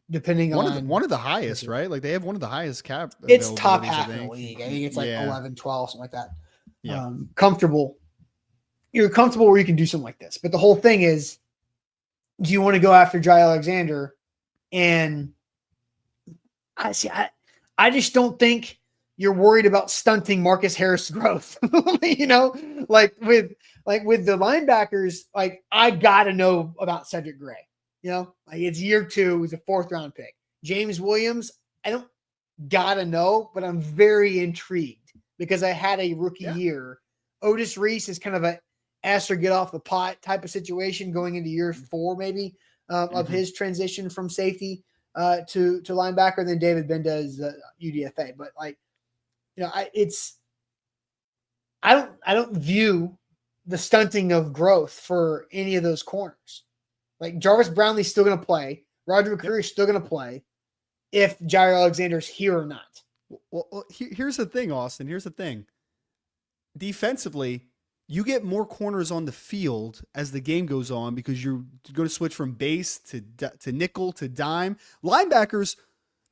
Depending on one of the highest, right? Like they have one of the highest cap. It's top half in the league. I think it's like 11, 12, something like that. Yeah. Comfortable. You're comfortable where you can do something like this. But the whole thing is, do you want to go after Jaire Alexander? And I just don't think you're worried about stunting Marcus Harris' growth. Like with the linebackers, like I gotta know about Cedric Gray. Like it's year 2, he's a 4th round pick. James Williams, I don't gotta know, but I'm very intrigued because I had a rookie year. Otis Reese is kind of a ask or get off the pot type of situation going into year 4, maybe of his transition from safety to linebacker. And then David Benda is UDFA, but I don't view the stunting of growth for any of those corners. Like Jarvis Brownlee's still going to play. Roger McCreary is still going to play if Jaire Alexander's here or not. Well, here's the thing, Austin. Here's the thing. Defensively, you get more corners on the field as the game goes on because you're going to switch from base to nickel to dime. Linebackers,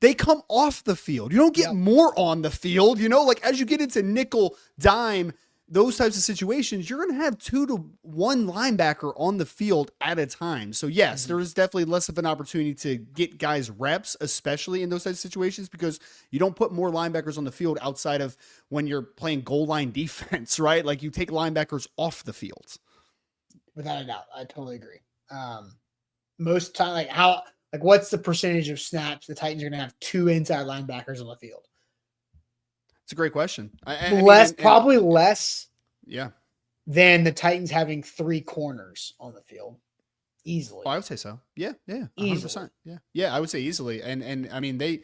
they come off the field. You don't get more on the field. Like as you get into nickel, dime, those types of situations, you're going to have 2 to 1 linebacker on the field at a time. So yes, there is definitely less of an opportunity to get guys reps, especially in those types of situations, because you don't put more linebackers on the field outside of when you're playing goal line defense, right? Like you take linebackers off the field. Without a doubt. I totally agree. Most time, what's the percentage of snaps the Titans are going to have 2 inside linebackers on the field? It's a great question. Probably less. Yeah. Than the Titans having 3 corners on the field, easily. Oh, I would say so. Yeah, 100%. Easily. Yeah, I would say easily. And I mean it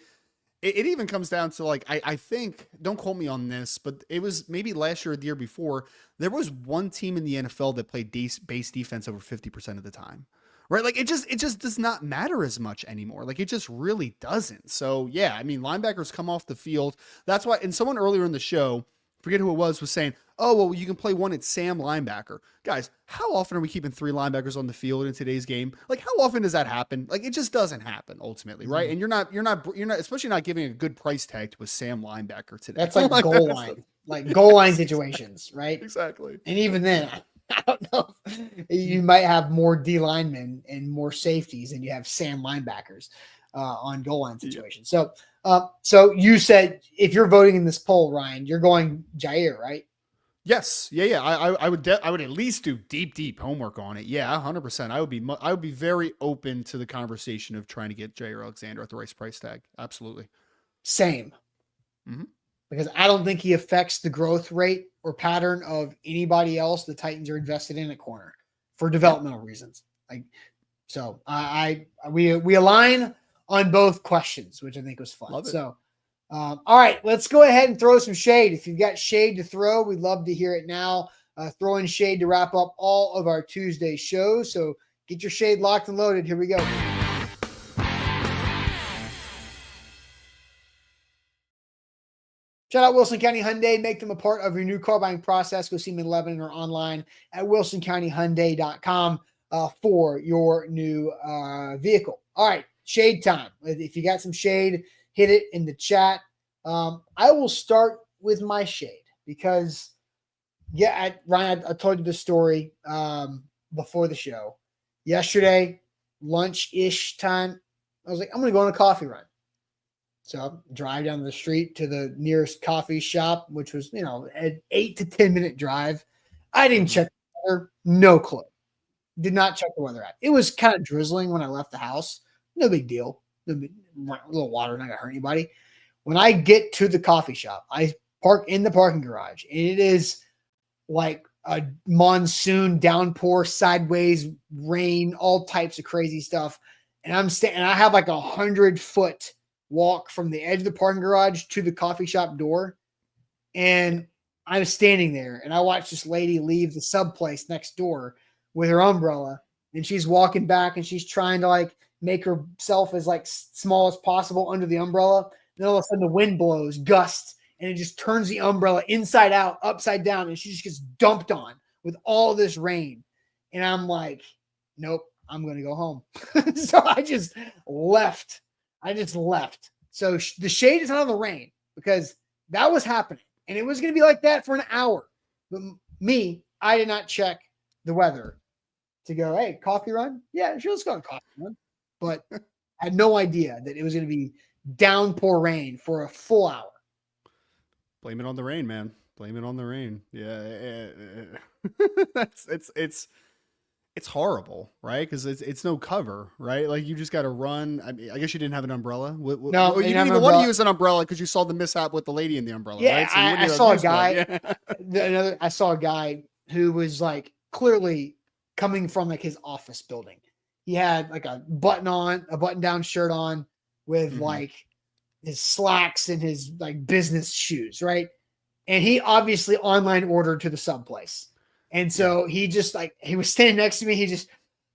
even comes down to like I think, don't quote me on this, but it was maybe last year or the year before, there was one team in the NFL that played base defense over 50% of the time. Right? Like it just does not matter as much anymore. Like it just really doesn't. So yeah, I mean, linebackers come off the field. That's why, and someone earlier in the show, forget who it was saying, oh, well, you can play one at Sam linebacker. Guys, how often are we keeping 3 linebackers on the field in today's game? Like how often does that happen? Like it just doesn't happen ultimately, right? And you're not, especially not giving a good price tag to a Sam linebacker today. That's like goal line, like goal line situations, right? Exactly. And even then, I don't know. You might have more D linemen and more safeties than you have Sam linebackers on goal line situations. So you said if you're voting in this poll, Ryan, you're going Jaire, right? Yes. Yeah. I would at least do deep homework on it. Yeah, 100%. I would be very open to the conversation of trying to get Jaire Alexander at the right price tag. Absolutely. Same. Because I don't think he affects the growth rate or pattern of anybody else the Titans are invested in at corner for developmental reasons. We align on both questions, which I think was fun. So, all right, let's go ahead and throw some shade. If you've got shade to throw, we'd love to hear it now. Throw in shade to wrap up all of our Tuesday shows. So get your shade locked and loaded. Here we go. Shout out Wilson County Hyundai. Make them a part of your new car buying process. Go see them in Lebanon or online at wilsoncountyhyundai.com for your new vehicle. All right. shade time. If you got some shade, hit it in the chat. I will start with my shade because, Ryan, I told you the story before the show. Yesterday, lunch-ish time, I was like, I'm going to go on a coffee run. So I drive down the street to the nearest coffee shop, which was, an 8 to 10 minute drive. I didn't check the weather. No clue. Did not check the weather app. It was kind of drizzling when I left the house. No big deal. A little water, not going to hurt anybody. When I get to the coffee shop, I park in the parking garage, and it is like a monsoon downpour, sideways rain, all types of crazy stuff. And I'm standing, I have like 100-foot walk from the edge of the parking garage to the coffee shop door. And I'm standing there, and I watch this lady leave the sub place next door with her umbrella, and she's walking back, and she's trying to like make herself as like small as possible under the umbrella. Then all of a sudden the wind blows, gusts, and it just turns the umbrella inside out, upside down, and she just gets dumped on with all this rain. And I'm like, nope, I'm going to go home. So I just left. So the shade is not on the rain because that was happening, and it was going to be like that for an hour. But I did not check the weather to go, hey, coffee run? Yeah, sure, let's go on a coffee run. But I had no idea that it was going to be downpour rain for a full hour. Blame it on the rain, man. Blame it on the rain. Yeah. It's horrible, right? Because it's no cover, right? Like you just got to run. I mean, I guess you didn't have an umbrella. No, you didn't even want to use an umbrella because you saw the mishap with the lady in the umbrella, yeah, right? So I saw a guy. I saw a guy who was like clearly coming from like his office building. He had like a button-down shirt on with like his slacks and his like business shoes, right? And he obviously online ordered to the sub place. And so he just like, he was standing next to me. He just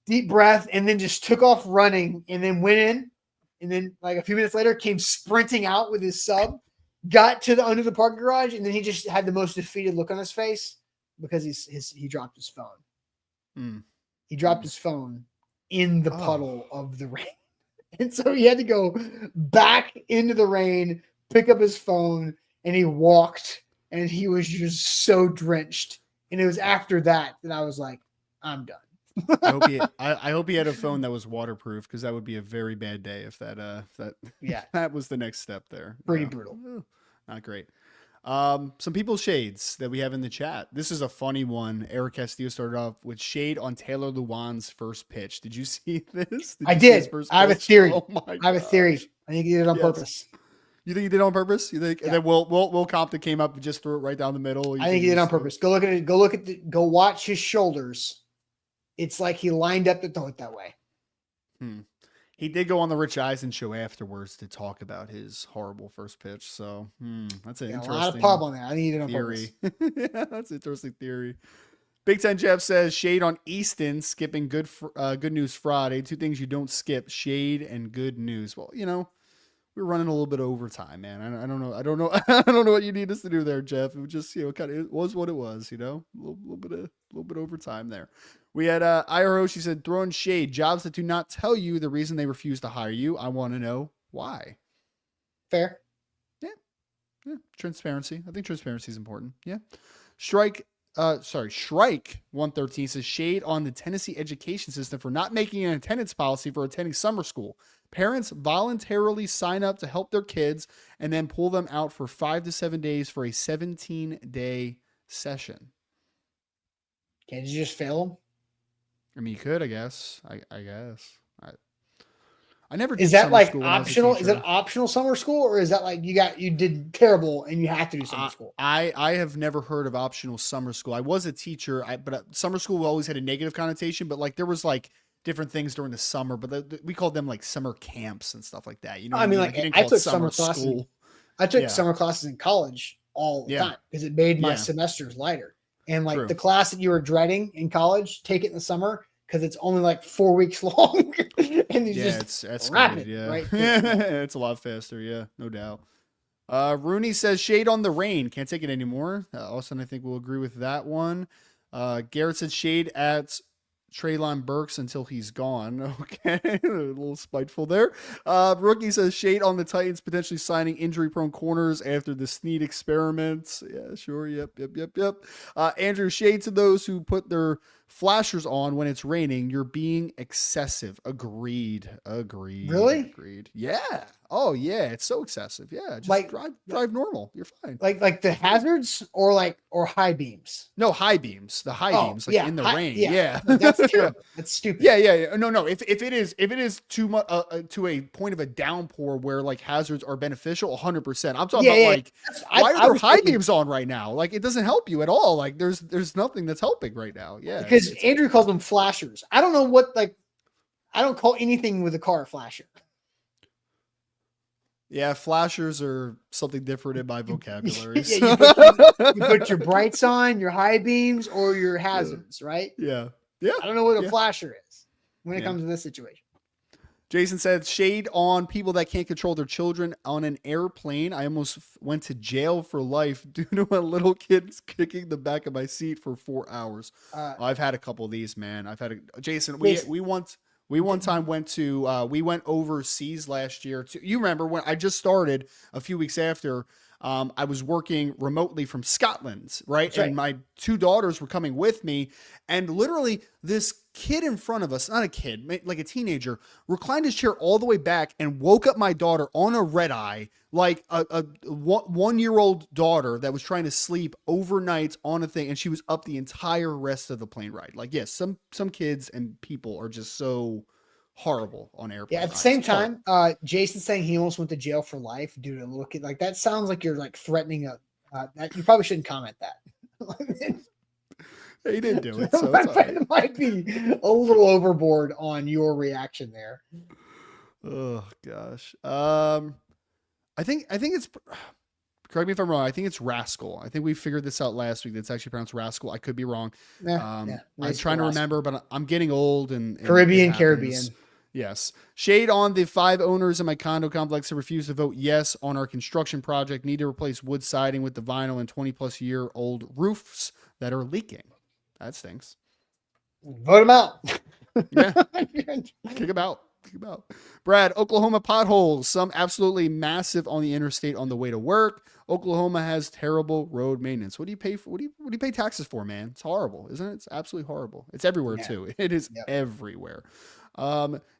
deep breath and then just took off running and then went in. And then like a few minutes later came sprinting out with his sub, got to the under the parking garage. And then he just had the most defeated look on his face because he dropped his phone. He dropped his phone in the puddle of the rain. And so he had to go back into the rain, pick up his phone, and he walked, and he was just so drenched. And it was after that I was like, I'm done. I hope he had a phone that was waterproof, because that would be a very bad day if that was the next step there. Pretty brutal. Not great. Some people's shades that we have in the chat. This is a funny one. Eric Castillo started off with shade on Taylor Lewan's first pitch. Did you see this? I did. I have a theory. Oh my I have a theory. I think he did it on purpose. You think he did it on purpose? You think? Yeah. And then Will Compton came up and just threw it right down the middle. I think he did it on purpose. Go look at it. Go watch his shoulders. It's like he lined up to throw it that way. He did go on the Rich Eisen show afterwards to talk about his horrible first pitch. So that's an interesting. A lot of pub on that. I think he did it on theory. Purpose. Yeah, that's an interesting theory. Big Ten Jeff says shade on Easton skipping good news Friday. Two things you don't skip: shade and good news. Well, we're running a little bit of overtime, man. I don't know. I don't know what you need us to do there, Jeff. It was just, it was what it was, a little bit overtime there. We had IRO. She said, throwing shade, jobs that do not tell you the reason they refuse to hire you. I want to know why. Fair. Yeah. Transparency. I think transparency is important. Yeah. Shrike 113 says shade on the Tennessee education system for not making an attendance policy for attending summer school. Parents voluntarily sign up to help their kids and then pull them out for 5 to 7 days for a 17-day session. Can't you just fail them? I mean, you could, I guess. I guess. I never. Is that like optional? Is it optional summer school, or is that like you did terrible and you have to do summer school? I have never heard of optional summer school. I was a teacher, but summer school always had a negative connotation. But like there was like different things during the summer, but we called them like summer camps and stuff like that. I mean, like I took summer classes. I took summer classes in college all the time because it made my semesters lighter. And like the class that you were dreading in college, take it in the summer because it's only like 4 weeks long. And it's rapid, right? It's a lot faster. Yeah, no doubt. Rooney says shade on the rain. Can't take it anymore. Austin, I think we'll agree with that one. Garrett said shade Treylon Burks until he's gone. Okay, a little spiteful there. Rookie says shade on the Titans potentially signing injury-prone corners after the Snead experiments. Yeah, sure. Yep. Andrew, shade to those who put their flashers on when it's raining. You're being excessive. Agreed. Really? Yeah. Oh yeah, it's so excessive. Yeah, just Like drive normal. You're fine. like the hazards or high beams. No, high beams. The high beams, like in the rain. Yeah. That's terrible. That's stupid. Yeah. No. If it is too much to a point of a downpour where like hazards are beneficial, 100%. I'm talking about like why are there high beams on right now? Like it doesn't help you at all. Like there's nothing that's helping right now. Yeah. Because Andrew calls them flashers. I don't know what I don't call anything with a car a flasher. Yeah, flashers are something different in my vocabulary. You put your brights on, your high beams, or your hazards, right? Yeah. I don't know what a flasher is when it comes to this situation. Jason said, shade on people that can't control their children on an airplane. I almost went to jail for life due to a little kid kicking the back of my seat for 4 hours. I've had a couple of these, man. Jason, we one time we went overseas last year. You remember when I just started a few weeks after, I was working remotely from Scotland, right? And my 2 daughters were coming with me, and literally this kid in front of us, not a kid, like a teenager, reclined his chair all the way back and woke up my daughter on a red eye, like a 1-year-old daughter that was trying to sleep overnight on a thing, and she was up the entire rest of the plane ride. Like, yes, some kids and people are just so horrible on airplanes. Yeah, at the same time, Jason's saying he almost went to jail for life due to looking like that. Sounds like you're like threatening that. You probably shouldn't comment that. He didn't do it. So it might be a little overboard on your reaction there. Oh gosh. I think it's, correct me if I'm wrong, I think it's rascal. I think we figured this out last week. That's actually pronounced rascal. I could be wrong. I'm trying to remember, but I'm getting old and Caribbean. Yes. Shade on the 5 owners in my condo complex who refused to vote yes on our construction project. Need to replace wood siding with the vinyl and 20-plus-year-old roofs that are leaking. That stinks. Vote them out. Yeah. Kick them out. Brad, Oklahoma potholes, some absolutely massive on the interstate on the way to work. Oklahoma has terrible road maintenance. What do you pay for? What do you pay taxes for, man? It's horrible, isn't it? It's absolutely horrible. It's everywhere too. It is everywhere.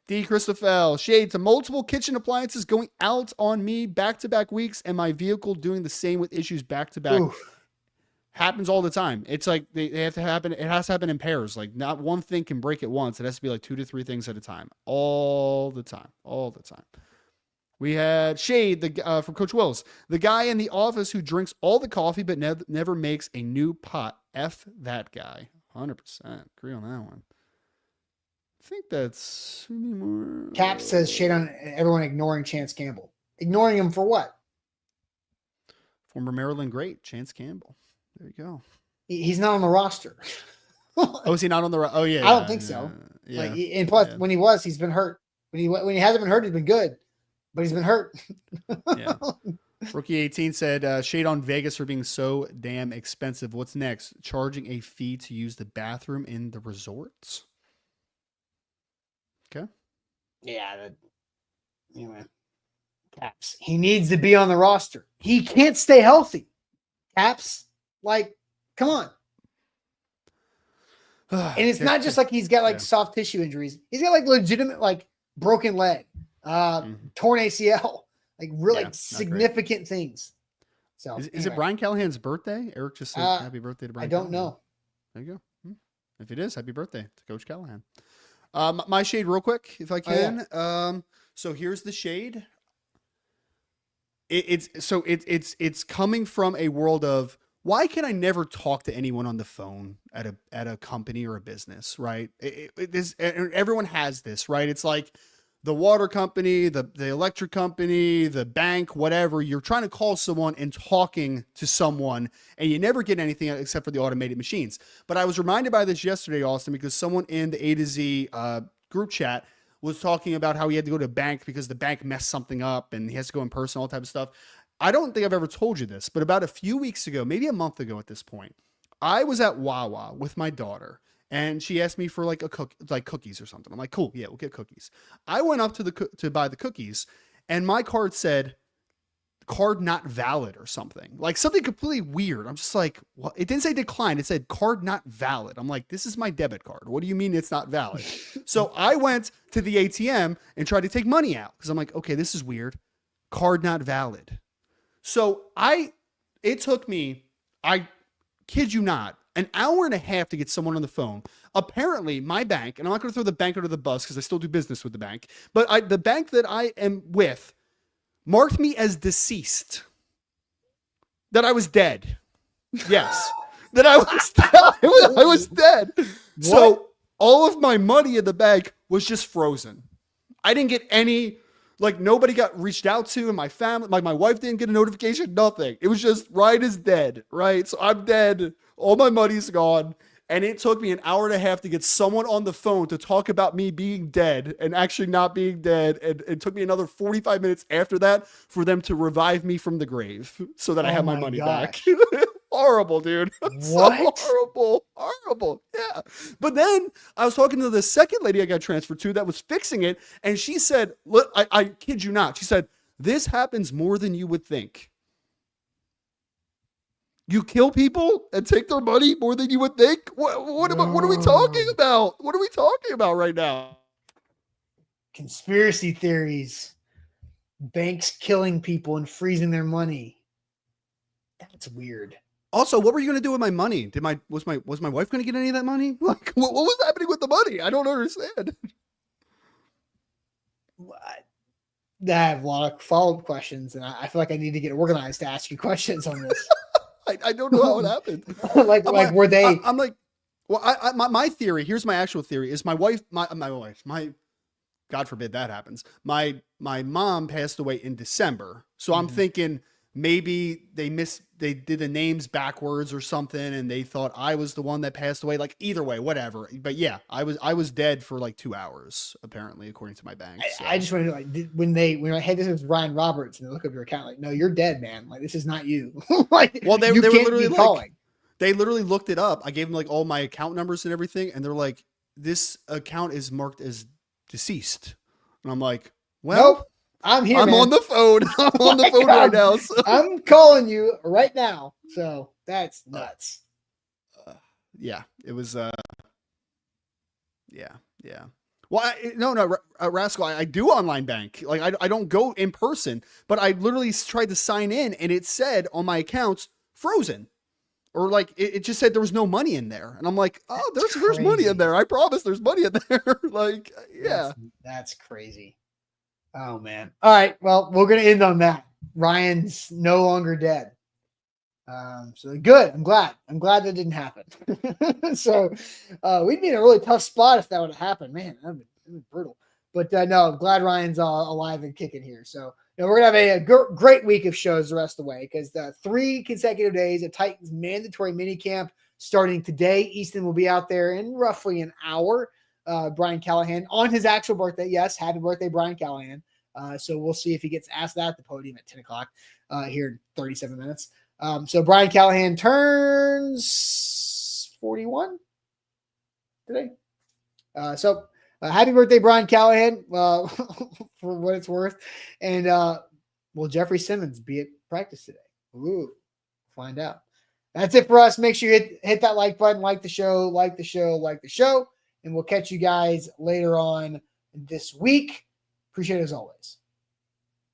D. Christophel, shade to multiple kitchen appliances going out on me back-to-back weeks, and my vehicle doing the same with issues back-to-back. Happens all the time. It's like they have to happen. It has to happen in pairs. Like not one thing can break at once. It has to be like 2 to 3 things at a time. All the time. We had shade from Coach Wills, the guy in the office who drinks all the coffee but never makes a new pot. F that guy. 100% agree on that one. I think that's more. Cap says shade on everyone ignoring Chance Campbell. Ignoring him for what? Former Maryland great Chance Campbell. There you go. He's not on the roster. Is he not on the roster? Oh yeah. I don't think so. Yeah. And plus, when he's been hurt. When he hasn't been hurt, he's been good. But he's been hurt. Yeah. Rookie 18 said, shade on Vegas for being so damn expensive. What's next? Charging a fee to use the bathroom in the resorts? Okay. Yeah. Anyway. Caps. He needs to be on the roster. He can't stay healthy. Caps. Like, come on. And it's not just like he's got like soft tissue injuries. He's got like legitimate, like broken leg, torn ACL, like really significant things. So is it Brian Callahan's birthday? Eric just said happy birthday to Brian. I don't know. There you go. If it is, happy birthday to Coach Callahan. My shade real quick, if I can. So here's the shade. It's coming from a world of, why can I never talk to anyone on the phone at a company or a business, right? Everyone has this, right? It's like the water company, the electric company, the bank, whatever. You're trying to call someone and talking to someone, and you never get anything except for the automated machines. But I was reminded by this yesterday, Austin, because someone in the A to Z group chat was talking about how he had to go to a bank because the bank messed something up and he has to go in person, all type of stuff. I don't think I've ever told you this, but about a few weeks ago, maybe a month ago at this point, I was at Wawa with my daughter, and she asked me for like cookies or something. I'm like, cool, yeah, we'll get cookies. I went up to buy the cookies, and my card said card not valid or something, like something completely weird. I'm just like, what? It didn't say decline. It said card not valid. I'm like, this is my debit card. What do you mean it's not valid? So I went to the ATM and tried to take money out because I'm like, okay, this is weird. Card not valid. So it took me, I kid you not, an hour and a half to get someone on the phone. Apparently my bank, and I'm not going to throw the bank under the bus because I still do business with the bank, but the bank that I am with marked me as deceased, that I was dead. Yes, that I was dead. I was dead. What? So all of my money in the bank was just frozen. I didn't get any, like nobody got reached out to in my family. Like my wife didn't get a notification, nothing. It was just Ryan is dead, right? So I'm dead. All my money's gone. And it took me an hour and a half to get someone on the phone to talk about me being dead and actually not being dead. And it took me another 45 minutes after that for them to revive me from the grave so that I have my money back. Horrible, dude. What? So horrible. Yeah. But then I was talking to the second lady I got transferred to that was fixing it. And she said, look, I kid you not. She said, this happens more than you would think. You kill people and take their money more than you would think? What are we talking about? What are we talking about right now? Conspiracy theories. Banks killing people and freezing their money. That's weird. Also, what were you going to do with my money? Was my wife going to get any of that money? Like, what was happening with the money? I don't understand. I have a lot of follow-up questions, and I feel like I need to get organized to ask you questions on this. I don't know how it happened. like were they? I'm like, well, my theory. Here's my actual theory: is my wife, God forbid that happens. My mom passed away in December, so I'm thinking maybe they did the names backwards or something, and they thought I was the one that passed away. Like either way, whatever. But yeah, I was dead for like 2 hours, apparently, according to my bank. So. I just wanted to like when I hey, this is Ryan Roberts, and they look up your account like, no, you're dead, man. Like this is not you. Like, well, they were literally like, calling. They literally looked it up. I gave them like all my account numbers and everything, and they're like, this account is marked as deceased, and I'm like, well. Nope. I'm here. I'm on the phone. I'm on the phone right now. So. I'm calling you right now. So that's nuts. Yeah, it was. Yeah. Well, no, Rascal. I do online bank. Like I don't go in person, but I literally tried to sign in, and it said on my accounts frozen, or like it just said there was no money in there, and I'm like, oh, there's money in there. I promise, there's money in there. Like, yeah, that's crazy. Oh man. All right. Well, we're going to end on that. Ryan's no longer dead. So good. I'm glad that didn't happen. So, we'd be in a really tough spot if that would have happened, man. That'd be brutal, but, no, I'm glad Ryan's alive and kicking here. So, we're going to have a great week of shows the rest of the way, because the 3 consecutive days of Titans mandatory minicamp starting today. Easton will be out there in roughly an hour. Brian Callahan on his actual birthday. Yes. Happy birthday, Brian Callahan. So we'll see if he gets asked that at the podium at 10 o'clock here in 37 minutes. So Brian Callahan turns 41 today. So happy birthday, Brian Callahan, for what it's worth. And will Jeffrey Simmons be at practice today? Ooh, find out. That's it for us. Make sure you hit that like button, like the show. And we'll catch you guys later on this week. Appreciate it as always.